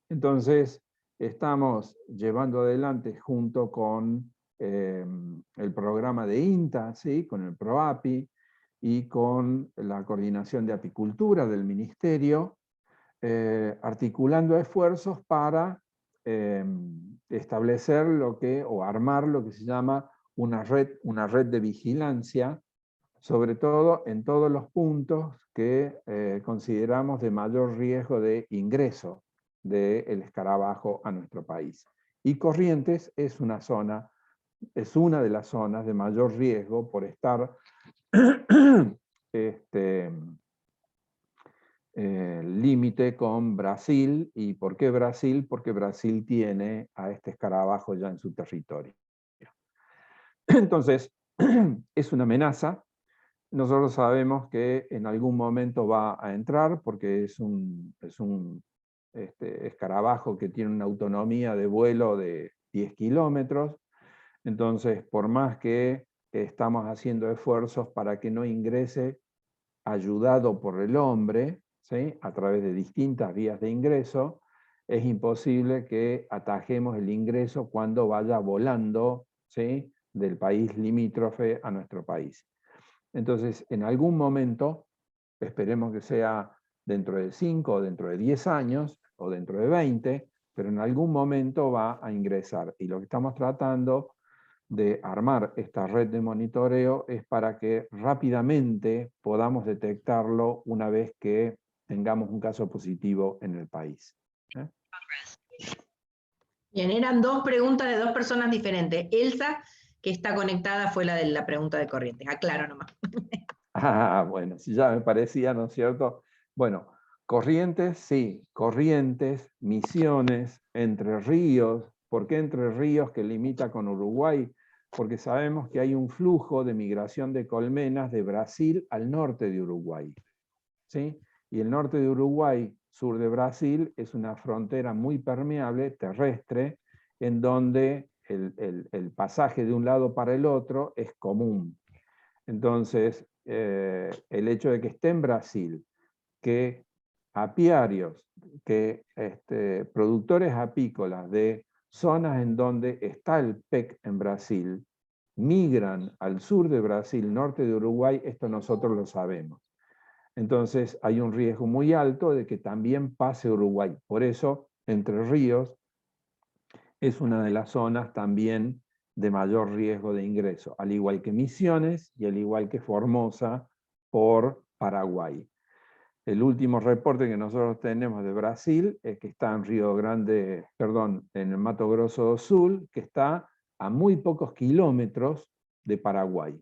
Entonces, estamos llevando adelante junto con el programa de INTA, ¿sí?, con el PROAPI y con la coordinación de apicultura del ministerio, articulando esfuerzos para establecer o armar lo que se llama una red de vigilancia sobre todo en todos los puntos que consideramos de mayor riesgo de ingreso del escarabajo a nuestro país. Y Corrientes es una de las zonas de mayor riesgo por estar límite con Brasil. ¿Y por qué Brasil? Porque Brasil tiene a este escarabajo ya en su territorio. Entonces, es una amenaza. Nosotros sabemos que en algún momento va a entrar porque es un escarabajo que tiene una autonomía de vuelo de 10 kilómetros. Entonces, por más que estamos haciendo esfuerzos para que no ingrese ayudado por el hombre, ¿sí?, a través de distintas vías de ingreso, es imposible que atajemos el ingreso cuando vaya volando, ¿sí?, del país limítrofe a nuestro país. Entonces, en algún momento, esperemos que sea dentro de 5 o dentro de 10 años, o dentro de 20, pero en algún momento va a ingresar. Y lo que estamos tratando de armar esta red de monitoreo es para que rápidamente podamos detectarlo una vez que tengamos un caso positivo en el país. Bien, eran dos preguntas de dos personas diferentes. Elsa, que está conectada, fue la de la pregunta de Corrientes. Aclaro nomás. Ah, bueno, si ya me parecía, ¿no es cierto? Bueno, Corrientes, sí, Corrientes, Misiones, Entre Ríos. ¿Por qué Entre Ríos, que limita con Uruguay? Porque sabemos que hay un flujo de migración de colmenas de Brasil al norte de Uruguay, ¿sí? Y el norte de Uruguay, sur de Brasil, es una frontera muy permeable, terrestre, en donde el pasaje de un lado para el otro es común. Entonces, el hecho de que esté en Brasil, que apiarios, que productores apícolas de zonas en donde está el PEC en Brasil, migran al sur de Brasil, norte de Uruguay, esto nosotros lo sabemos. Entonces hay un riesgo muy alto de que también pase Uruguay. Por eso, Entre Ríos es una de las zonas también de mayor riesgo de ingreso, al igual que Misiones y al igual que Formosa por Paraguay. El último reporte que nosotros tenemos de Brasil es que está en Río Grande, perdón, en el Mato Grosso do Sul, que está a muy pocos kilómetros de Paraguay.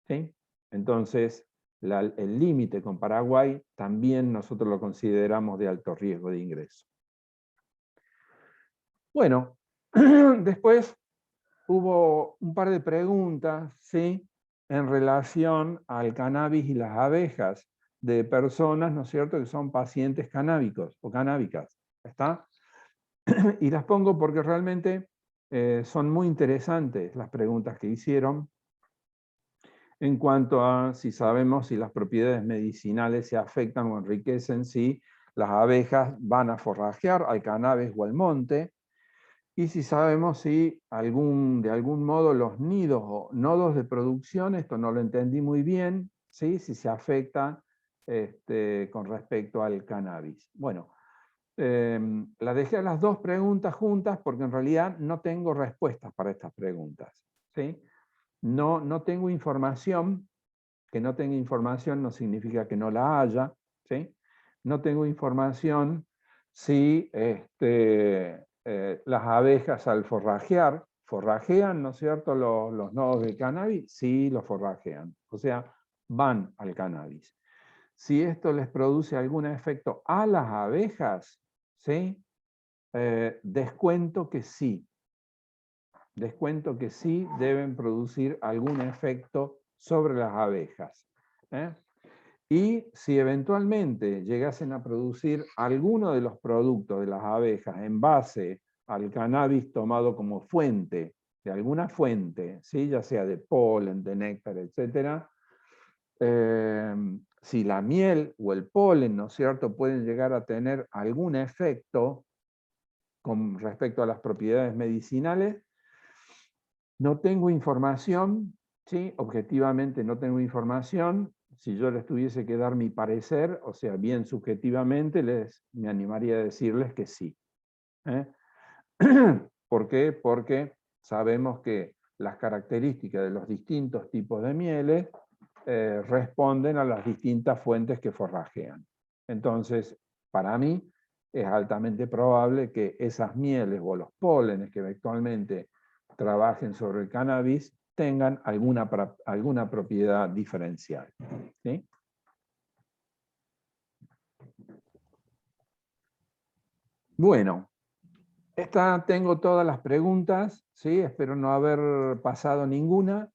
¿Sí? Entonces, el límite con Paraguay también nosotros lo consideramos de alto riesgo de ingreso. Bueno, después hubo un par de preguntas, ¿sí?, en relación al cannabis y las abejas de personas, ¿no es cierto?, que son pacientes canábicos o canábicas. ¿Está? Y las pongo porque realmente son muy interesantes las preguntas que hicieron en cuanto a si sabemos si las propiedades medicinales se afectan o enriquecen si las abejas van a forrajear al cannabis o al monte, y si sabemos si de algún modo los nidos o nodos de producción, esto no lo entendí muy bien, ¿sí?, si se afecta con respecto al cannabis. Bueno, las dejé a las dos preguntas juntas porque en realidad no tengo respuestas para estas preguntas, ¿sí? No tengo información. Que no tenga información no significa que no la haya, ¿sí? No tengo información si las abejas al forrajear, forrajean, ¿no es cierto?, los nodos de cannabis. Sí, los forrajean, o sea, van al cannabis. Si esto les produce algún efecto a las abejas, ¿sí? Descuento que sí. Descuento que sí deben producir algún efecto sobre las abejas. Y si eventualmente llegasen a producir alguno de los productos de las abejas en base al cannabis tomado como fuente, de alguna fuente, ¿sí?, ya sea de polen, de néctar, etc., si la miel o el polen, ¿no es cierto?, pueden llegar a tener algún efecto con respecto a las propiedades medicinales, no tengo información, ¿sí? Objetivamente no tengo información. Si yo les tuviese que dar mi parecer, o sea, bien subjetivamente, me animaría a decirles que sí. ¿Por qué? Porque sabemos que las características de los distintos tipos de mieles responden a las distintas fuentes que forrajean. Entonces, para mí, es altamente probable que esas mieles o los pólenes que eventualmente trabajen sobre el cannabis tengan alguna propiedad diferencial. ¿Sí? Bueno, tengo todas las preguntas, ¿sí? Espero no haber pasado ninguna.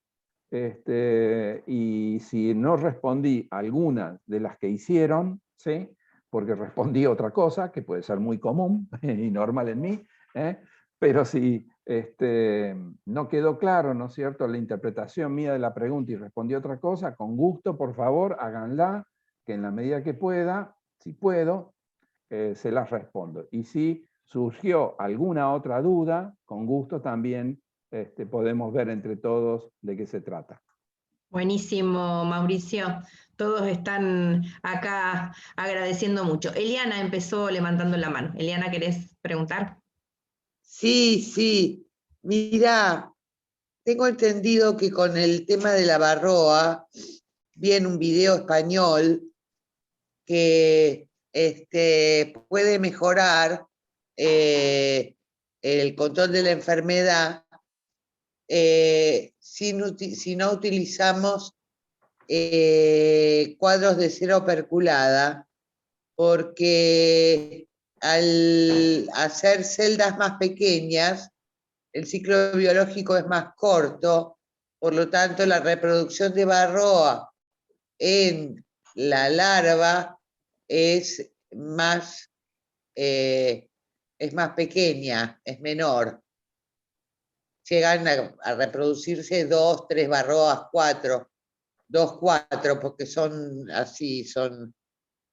Y si no respondí alguna de las que hicieron, ¿sí? Porque respondí otra cosa, que puede ser muy común y normal en mí, pero si no quedó claro, ¿no es cierto?, la interpretación mía de la pregunta y respondí otra cosa, con gusto, por favor, háganla, que en la medida que pueda, si puedo, se las respondo. Y si surgió alguna otra duda, con gusto también podemos ver entre todos de qué se trata. Buenísimo, Mauricio. Todos están acá agradeciendo mucho. Eliana empezó levantando la mano. Eliana, ¿querés preguntar? Sí, sí. Mira, tengo entendido que con el tema de la varroa, vi en un video español que puede mejorar el control de la enfermedad si no utilizamos cuadros de cera operculada, porque al hacer celdas más pequeñas, el ciclo biológico es más corto, por lo tanto la reproducción de varroa en la larva es más pequeña, es menor. Llegan a reproducirse 2, 3 varroas, 4, 2, 4, porque son así, son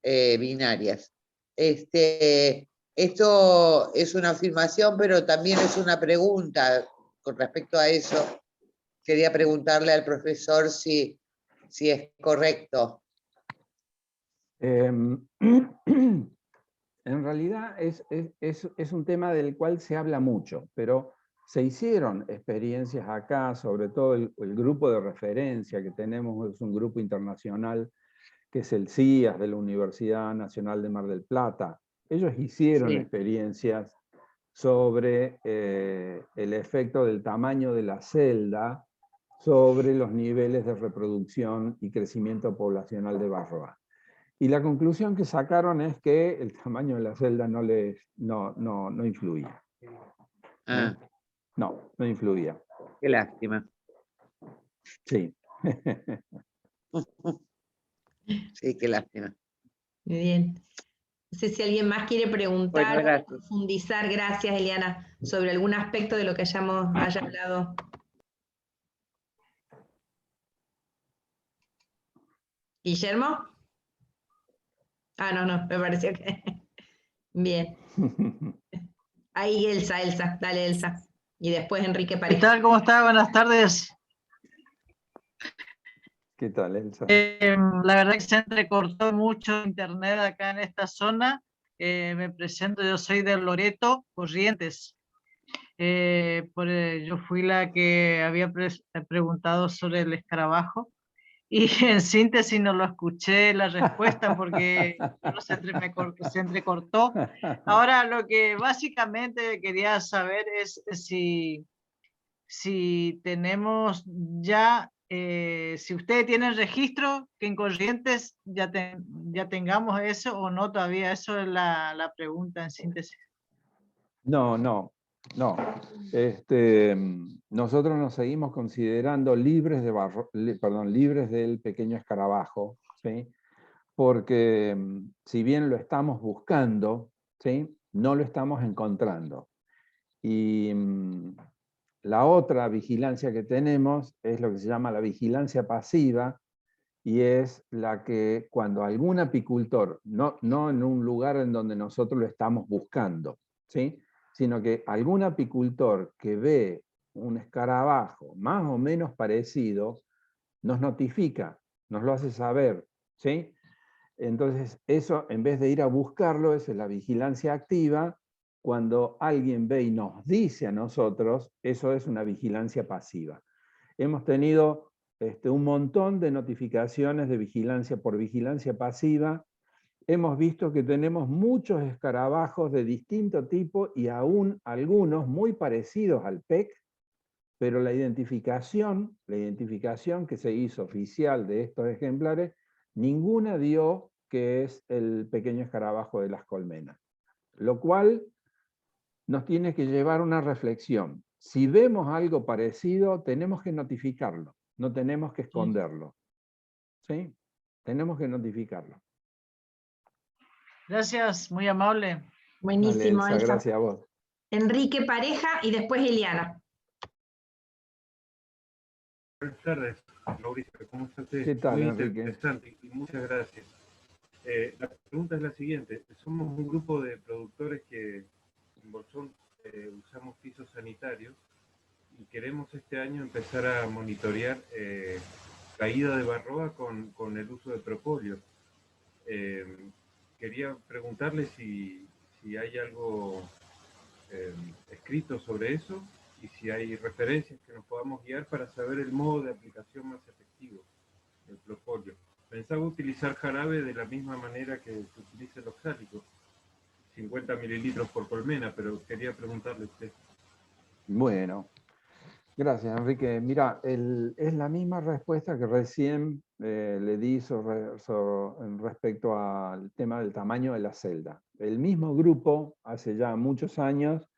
binarias. Esto es una afirmación, pero también es una pregunta con respecto a eso. Quería preguntarle al profesor si es correcto. En realidad es un tema del cual se habla mucho, pero se hicieron experiencias acá, sobre todo el grupo de referencia que tenemos, es un grupo internacional que es el CIAS de la Universidad Nacional de Mar del Plata. Ellos hicieron experiencias sobre el efecto del tamaño de la celda sobre los niveles de reproducción y crecimiento poblacional de varroa. Y la conclusión que sacaron es que el tamaño de la celda no influía. Ah, No influía. qué lástima. Sí. Sí, qué lástima. Muy bien. No sé si alguien más quiere preguntar o Gracias. profundizar, gracias Eliana, sobre algún aspecto de lo que haya hablado. ¿Guillermo? Ah, no, me pareció que... Bien. Ahí Elsa, dale Elsa. Y después Enrique ¿Qué Pareja. tal? ¿Cómo está? Buenas tardes. ¿Qué tal, Elsa? La verdad que se entrecortó mucho internet acá en esta zona. Me presento, yo soy de Loreto, Corrientes. Yo fui la que había preguntado sobre el escarabajo y en síntesis no lo escuché la respuesta porque se entrecortó. Ahora lo que básicamente quería saber es si tenemos ya, si ustedes tienen registro que en Corrientes ya tengamos eso o no todavía. Eso es la pregunta en síntesis. No. Nosotros nos seguimos considerando libres libres del pequeño escarabajo, ¿sí? Porque si bien lo estamos buscando, ¿sí?, no lo estamos encontrando. Y la otra vigilancia que tenemos es lo que se llama la vigilancia pasiva, y es la que cuando algún apicultor, no en un lugar en donde nosotros lo estamos buscando, ¿sí?, sino que algún apicultor que ve un escarabajo más o menos parecido, nos notifica, nos lo hace saber, ¿sí? Entonces, eso, en vez de ir a buscarlo, es la vigilancia activa. Cuando alguien ve y nos dice a nosotros, eso es una vigilancia pasiva. Hemos tenido un montón de notificaciones de vigilancia por vigilancia pasiva. Hemos visto que tenemos muchos escarabajos de distinto tipo y aún algunos muy parecidos al PEC, pero la identificación que se hizo oficial de estos ejemplares, ninguna dio que es el pequeño escarabajo de las colmenas. Lo cual nos tiene que llevar a una reflexión. Si vemos algo parecido, tenemos que notificarlo, no tenemos que esconderlo. ¿Sí? Tenemos que notificarlo. Gracias, muy amable. Buenísimo, Dale, Elsa, Elsa. gracias a vos. Enrique Pareja y después Eliana. Buenas tardes, Mauricio. ¿Cómo está usted? ¿Qué tal, Muy Enrique? interesante y muchas gracias. La pregunta es la siguiente. Somos un grupo de productores que en Bolsón usamos pisos sanitarios y queremos este año empezar a monitorear caída de varroa con el uso de propóleo. Quería preguntarle si hay algo escrito sobre eso y si hay referencias que nos podamos guiar para saber el modo de aplicación más efectivo del propóleo. Pensaba utilizar jarabe de la misma manera que se utiliza el oxálico, 50 mililitros por colmena, pero quería preguntarle a usted. Bueno, gracias, Enrique. Mira, es la misma respuesta que recién le di respecto al tema del tamaño de la celda. El mismo grupo, hace ya muchos años,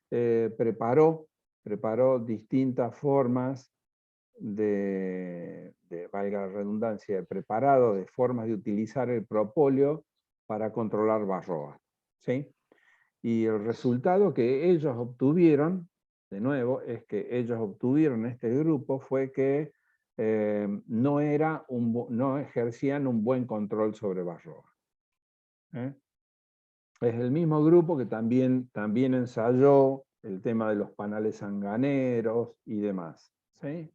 preparó distintas formas valga la redundancia, de formas de utilizar el propóleo para controlar varroa. ¿Sí? Y el resultado que ellos obtuvieron, de nuevo, es que ellos obtuvieron este grupo fue que no ejercían un buen control sobre varroa. Es el mismo grupo que también ensayó el tema de los panales sanganeros y demás. ¿Sí?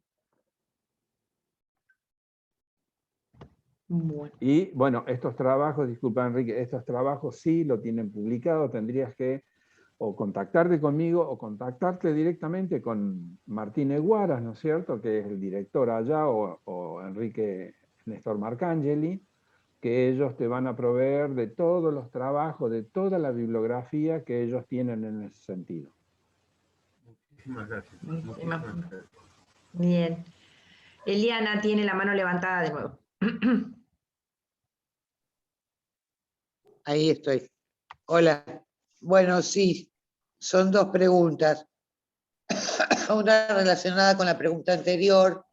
Bueno. Y bueno, estos trabajos, disculpa Enrique, estos trabajos sí lo tienen publicado, tendrías que o contactarte conmigo o contactarte directamente con Martín Eguaras, ¿no es cierto?, que es el director allá, o Enrique Néstor Marcangeli, que ellos te van a proveer de todos los trabajos, de toda la bibliografía que ellos tienen en ese sentido. Muchísimas gracias. Muchísimas gracias. Bien. Eliana tiene la mano levantada de nuevo. Ahí estoy. Hola. Bueno, sí, son dos preguntas. Una relacionada con la pregunta anterior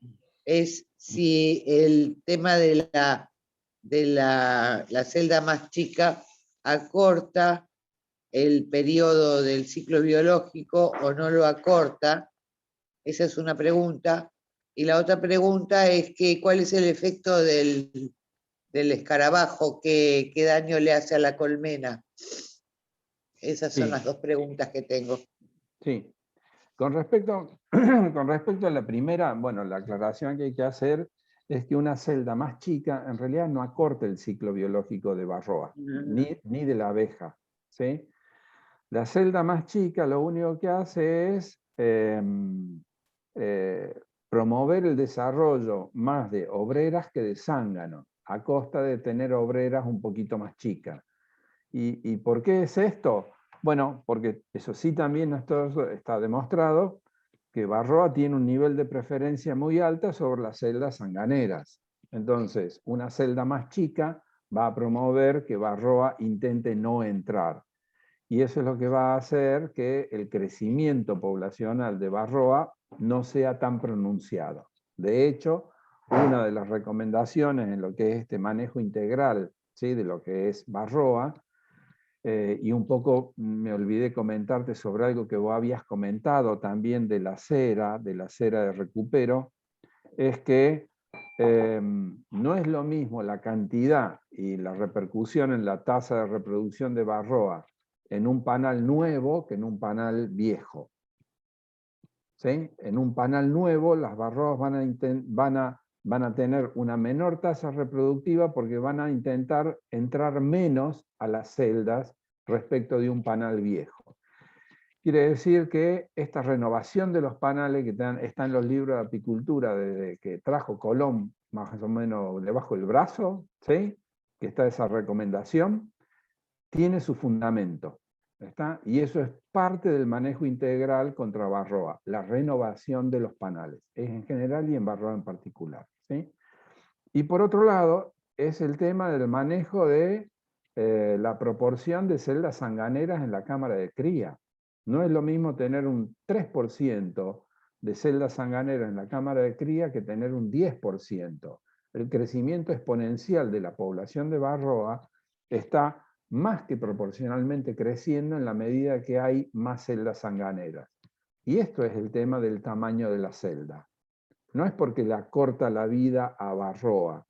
es si el tema de la celda más chica acorta el periodo del ciclo biológico o no lo acorta. Esa es una pregunta. Y la otra pregunta es que cuál es el efecto del escarabajo, qué daño le hace a la colmena. Esas son las dos preguntas que tengo. Sí. Con respecto a la primera, bueno, la aclaración que hay que hacer es que una celda más chica en realidad no acorta el ciclo biológico de varroa, ni de la abeja. ¿Sí? La celda más chica lo único que hace es promover el desarrollo más de obreras que de zángano, a costa de tener obreras un poquito más chicas. ¿Y por qué es esto? Bueno, porque eso sí también está demostrado que varroa tiene un nivel de preferencia muy alta sobre las celdas sanganeras. Entonces, una celda más chica va a promover que varroa intente no entrar. Y eso es lo que va a hacer que el crecimiento poblacional de varroa no sea tan pronunciado. De hecho, una de las recomendaciones en lo que es este manejo integral, ¿sí?, de lo que es varroa, y un poco me olvidé comentarte sobre algo que vos habías comentado también de la cera de recupero, es que no es lo mismo la cantidad y la repercusión en la tasa de reproducción de varroa en un panal nuevo que en un panal viejo. ¿Sí? En un panal nuevo las varroas van a tener una menor tasa reproductiva porque van a intentar entrar menos a las celdas respecto de un panal viejo. Quiere decir que esta renovación de los panales, que está en los libros de apicultura desde que trajo Colón, más o menos debajo del brazo, ¿sí? Que está esa recomendación, tiene su fundamento. ¿Está? Y eso es parte del manejo integral contra varroa, la renovación de los panales, en general y en varroa en particular. ¿Sí? Y por otro lado, es el tema del manejo de la proporción de celdas sanganeras en la cámara de cría. No es lo mismo tener un 3% de celdas sanganeras en la cámara de cría que tener un 10%. El crecimiento exponencial de la población de varroa está más que proporcionalmente creciendo en la medida que hay más celdas sanganeras. Y esto es el tema del tamaño de la celda. No es porque le acorta la vida a varroa,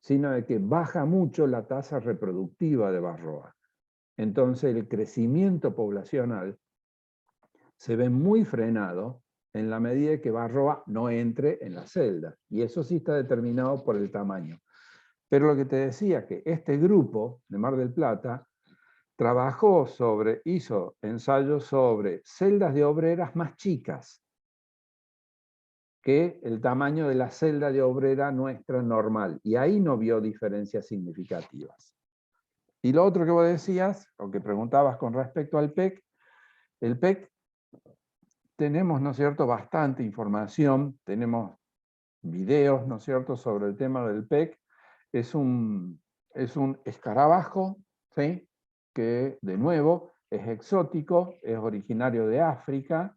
sino de que baja mucho la tasa reproductiva de varroa. Entonces el crecimiento poblacional se ve muy frenado en la medida que varroa no entre en la celda. Y eso sí está determinado por el tamaño. Pero lo que te decía, que este grupo de Mar del Plata hizo ensayos sobre celdas de obreras más chicas que el tamaño de la celda de obrera nuestra normal. Y ahí no vio diferencias significativas. Y lo otro que vos decías, o que preguntabas con respecto al PEC, el PEC tenemos, ¿no es cierto?, bastante información, tenemos videos, ¿no es cierto?, sobre el tema del PEC. Es un escarabajo, ¿sí?, que, de nuevo, es exótico, es originario de África,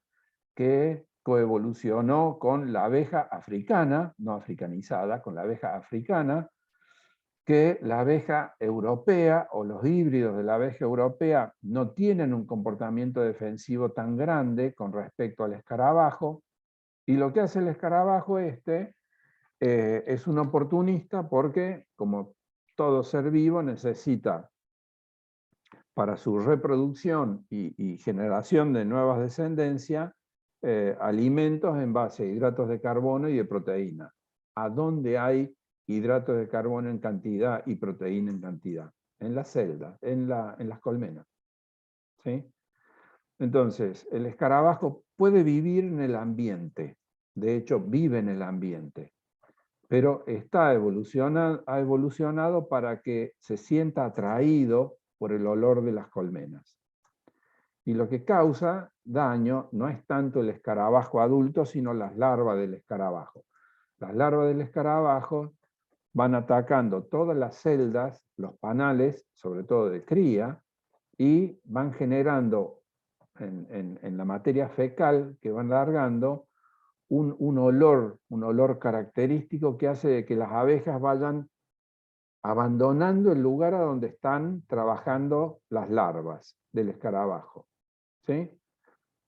que coevolucionó con la abeja africana, no africanizada, con la abeja africana, que la abeja europea o los híbridos de la abeja europea no tienen un comportamiento defensivo tan grande con respecto al escarabajo, y lo que hace el escarabajo es un oportunista porque, como todo ser vivo, necesita para su reproducción y generación de nuevas descendencias, alimentos en base a hidratos de carbono y de proteína. ¿A dónde hay hidratos de carbono en cantidad y proteína en cantidad? En la celda, en las colmenas. ¿Sí? Entonces, el escarabajo puede vivir en el ambiente. De hecho, vive en el ambiente. Pero ha evolucionado para que se sienta atraído por el olor de las colmenas. Y lo que causa daño no es tanto el escarabajo adulto, sino las larvas del escarabajo. Las larvas del escarabajo van atacando todas las celdas, los panales, sobre todo de cría, y van generando en la materia fecal que van largando un olor característico que hace de que las abejas vayan abandonando el lugar a donde están trabajando las larvas del escarabajo. ¿Sí?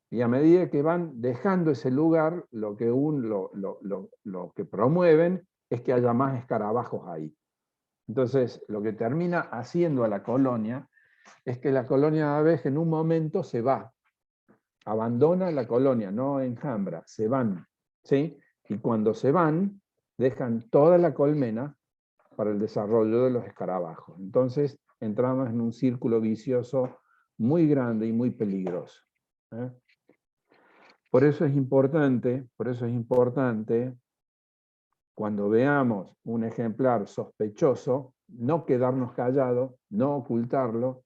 Y a medida que van dejando ese lugar, lo que promueven es que haya más escarabajos ahí. Entonces, lo que termina haciendo a la colonia es que la colonia de abejas en un momento se va, abandona la colonia, no enjambra, se van. ¿Sí? Y cuando se van, dejan toda la colmena para el desarrollo de los escarabajos. Entonces, entramos en un círculo vicioso muy grande y muy peligroso. Por eso es importante, cuando veamos un ejemplar sospechoso, no quedarnos callados, no ocultarlo,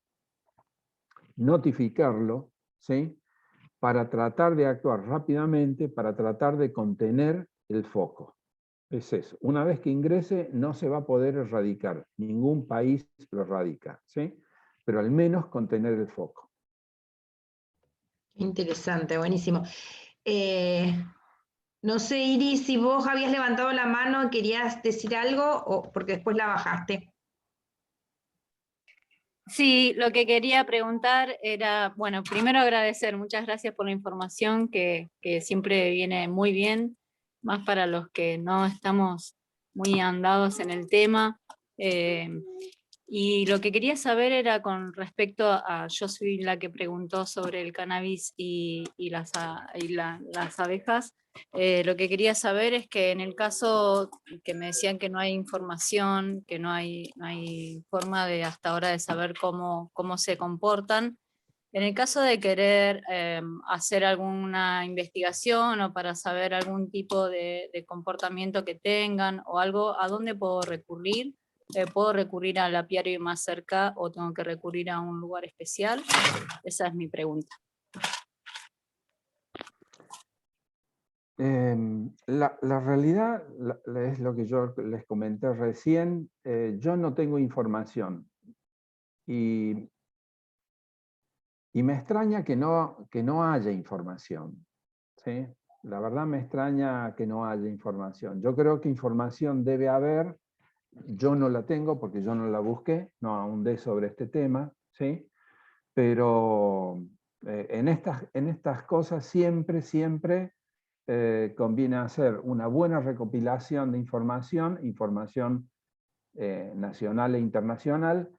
notificarlo, ¿sí?, para tratar de actuar rápidamente, para tratar de contener el foco. Es eso. Una vez que ingrese, no se va a poder erradicar. Ningún país lo erradica, ¿sí? Pero al menos contener el foco. Interesante, buenísimo. No sé, Iris, si vos habías levantado la mano y querías decir algo, o porque después la bajaste. Sí, lo que quería preguntar era, bueno, primero agradecer, muchas gracias por la información que siempre viene muy bien, más para los que no estamos muy andados en el tema. Y lo que quería saber era con respecto a, yo soy la que preguntó sobre el cannabis y las abejas. Lo que quería saber es que en el caso que me decían que no hay información, que no hay forma de hasta ahora de saber cómo se comportan, En el caso de querer hacer alguna investigación o para saber algún tipo de comportamiento que tengan o algo, ¿a dónde puedo recurrir? ¿Puedo recurrir al apiario más cerca o tengo que recurrir a un lugar especial? Esa es mi pregunta. La realidad es lo que yo les comenté recién. Yo no tengo información y me extraña que no haya información, ¿sí? La verdad me extraña que no haya información. Yo creo que información debe haber. Yo no la tengo porque yo no la busqué, no ahondé sobre este tema, ¿sí? Pero en estas cosas siempre conviene hacer una buena recopilación de información nacional e internacional.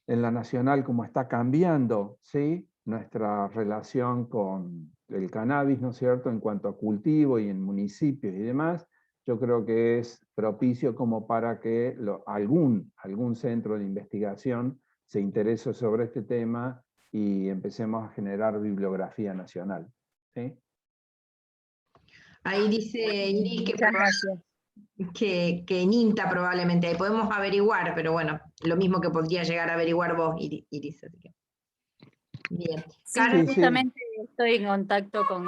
En la nacional, como está cambiando, ¿sí?, nuestra relación con el cannabis, ¿no es cierto?, en cuanto a cultivo y en municipios y demás, yo creo que es propicio como para que algún centro de investigación se interese sobre este tema y empecemos a generar bibliografía nacional, ¿sí? Ahí dice Iris que, Muchas gracias. que en INTA probablemente, ahí podemos averiguar, pero bueno, lo mismo que podría llegar a averiguar vos, Iris. Así que. Bien. Sí, Carmen, justamente estoy en contacto con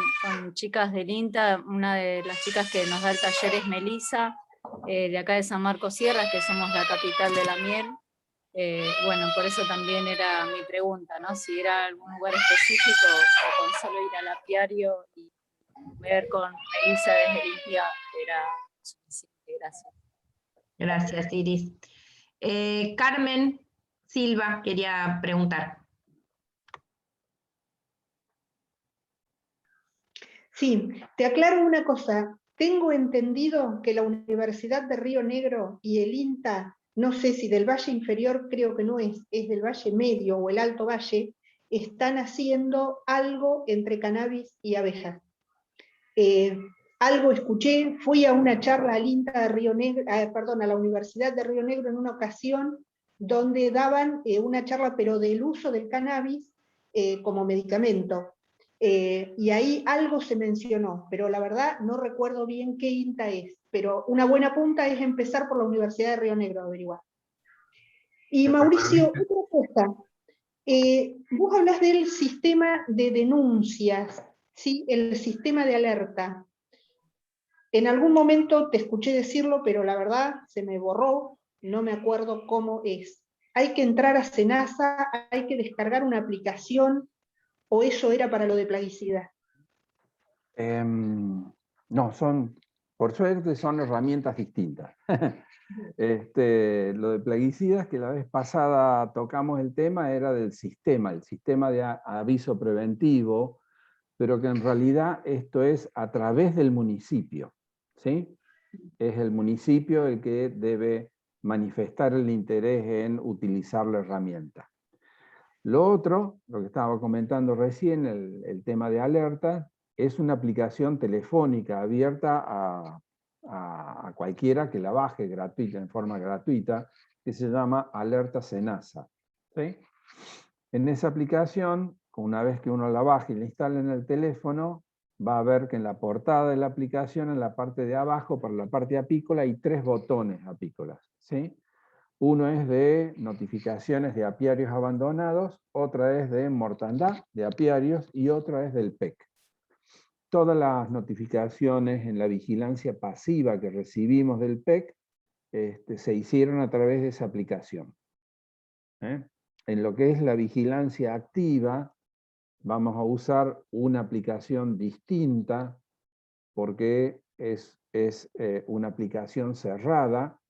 chicas del INTA. Una de las chicas que nos da el taller es Melisa, de acá de San Marcos Sierras, que somos la capital de la miel. Bueno, por eso también era mi pregunta, ¿no? Si era algún lugar específico o con solo ir al apiario y ver con Melisa desde el INTA era suficiente. Gracias. Gracias, Iris. Carmen Silva quería preguntar. Sí, te aclaro una cosa. Tengo entendido que la Universidad de Río Negro y el INTA, no sé si del Valle Inferior, creo que no es del Valle Medio o el Alto Valle, están haciendo algo entre cannabis y abejas. Algo escuché, fui a una charla al INTA de Río Negro, a la Universidad de Río Negro en una ocasión donde daban una charla, pero del uso del cannabis como medicamento. Y ahí algo se mencionó, pero la verdad no recuerdo bien qué INTA es, pero una buena punta es empezar por la Universidad de Río Negro a averiguar. Y Mauricio, otra cosa, vos hablás del sistema de denuncias, ¿sí? El sistema de alerta. En algún momento te escuché decirlo, pero la verdad se me borró, no me acuerdo cómo es. ¿Hay que entrar a Senasa, hay que descargar una aplicación, o eso era para lo de plaguicida? No, por suerte son herramientas distintas. Lo de plaguicidas, que la vez pasada tocamos el tema, era del sistema, el sistema de aviso preventivo, pero que en realidad esto es a través del municipio, ¿sí? Es el municipio el que debe manifestar el interés en utilizar la herramienta. Lo otro, lo que estaba comentando recién, el tema de alerta, es una aplicación telefónica abierta a cualquiera que la baje gratuita, en forma gratuita, que se llama Alerta Senasa, ¿sí? En esa aplicación, una vez que uno la baje y la instala en el teléfono, va a ver que en la portada de la aplicación, en la parte de abajo, para la parte apícola, hay 3 botones apícolas, ¿sí? Uno es de notificaciones de apiarios abandonados, otra es de mortandad de apiarios y otra es del PEC. Todas las notificaciones en la vigilancia pasiva que recibimos del PEC se hicieron a través de esa aplicación. En lo que es la vigilancia activa, vamos a usar una aplicación distinta porque es una aplicación cerrada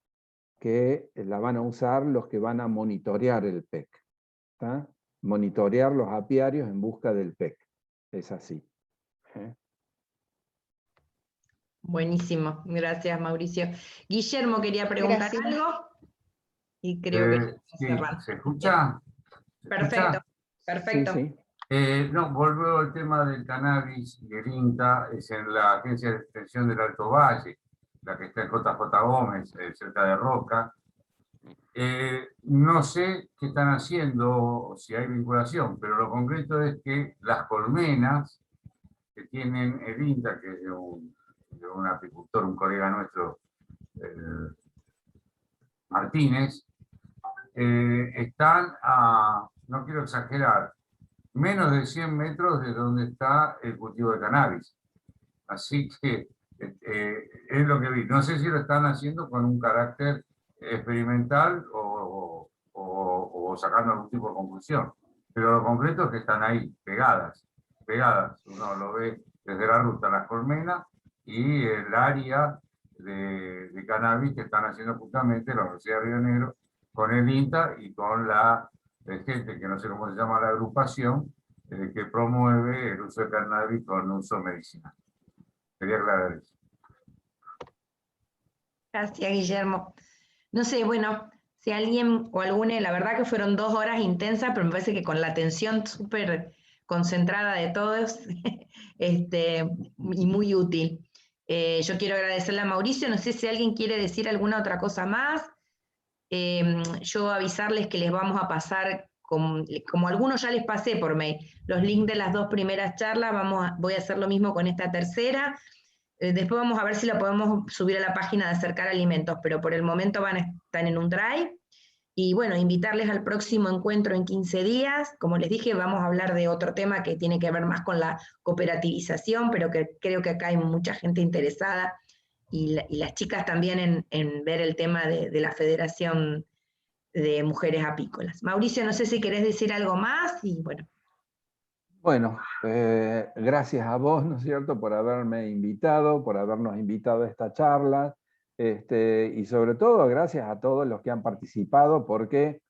que la van a usar los que van a monitorear el PEC. ¿Tá? Monitorear los apiarios en busca del PEC. Es así. Buenísimo, gracias Mauricio. Guillermo quería preguntar algo y creo que sí, cerrar. ¿se escucha? Perfecto, perfecto. Sí, no, volvió al tema del cannabis y el INTA, es en la Agencia de Extensión del Alto Valle, la que está en JJ Gómez, cerca de Roca. No sé qué están haciendo, si hay vinculación, pero lo concreto es que las colmenas que tienen el INTA, que es de un apicultor, un colega nuestro, Martínez, están a, no quiero exagerar, menos de 100 metros de donde está el cultivo de cannabis. Así que es lo que vi. No sé si lo están haciendo con un carácter experimental o sacando algún tipo de conclusión. Pero lo concreto es que están ahí, pegadas. Uno lo ve desde la ruta, las colmenas y el área de cannabis que están haciendo justamente la Universidad de Río Negro con el INTA y con la gente, que no sé cómo se llama la agrupación, que promueve el uso de cannabis con uso medicinal. Quería aclarar eso. Gracias, Guillermo. No sé, bueno, si alguien o alguna, la verdad que fueron 2 horas intensas, pero me parece que con la atención súper concentrada de todos y muy útil. Yo quiero agradecerle a Mauricio, no sé si alguien quiere decir alguna otra cosa más. Yo avisarles que les vamos a pasar, como algunos ya les pasé por mail, los links de las 2 primeras charlas, voy a hacer lo mismo con esta tercera. Después vamos a ver si la podemos subir a la página de Acercar Alimentos, pero por el momento van a estar en un drive. Y bueno, invitarles al próximo encuentro en 15 días. Como les dije, vamos a hablar de otro tema que tiene que ver más con la cooperativización, pero que creo que acá hay mucha gente interesada y las chicas también en ver el tema de la Federación de Mujeres Apícolas. Mauricio, no sé si querés decir algo más y bueno. Bueno, gracias a vos, ¿no es cierto?, por haberme invitado, por habernos invitado a esta charla, y sobre todo gracias a todos los que han participado, porque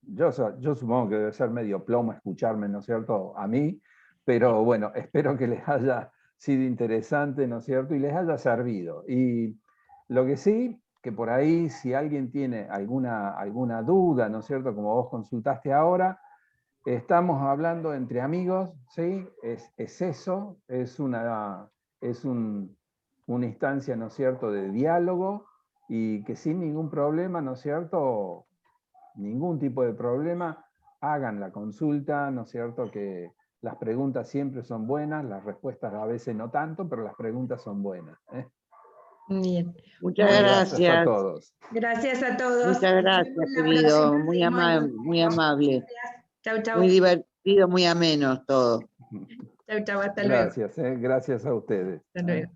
yo supongo que debe ser medio plomo escucharme, ¿no es cierto?, a mí, pero bueno, espero que les haya sido interesante, ¿no es cierto?, y les haya servido. Y lo que sí, que por ahí, si alguien tiene alguna duda, ¿no es cierto?, como vos consultaste ahora, estamos hablando entre amigos, ¿sí? Es eso, es una instancia, ¿no es cierto?, de diálogo y que sin ningún problema, ¿no es cierto?, ningún tipo de problema, hagan la consulta, ¿no es cierto?, que las preguntas siempre son buenas, las respuestas a veces no tanto, pero las preguntas son buenas. Bien. Muchas Gracias a gracias. todos. Gracias a todos. Muchas Nos gracias, vemos la querido. próxima. Muy amable. Chau, chau. Muy divertido, muy ameno todo. Chau, chau, hasta luego. Gracias, gracias a ustedes. Hasta luego.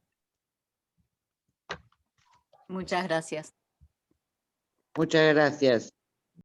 Muchas gracias. Muchas gracias.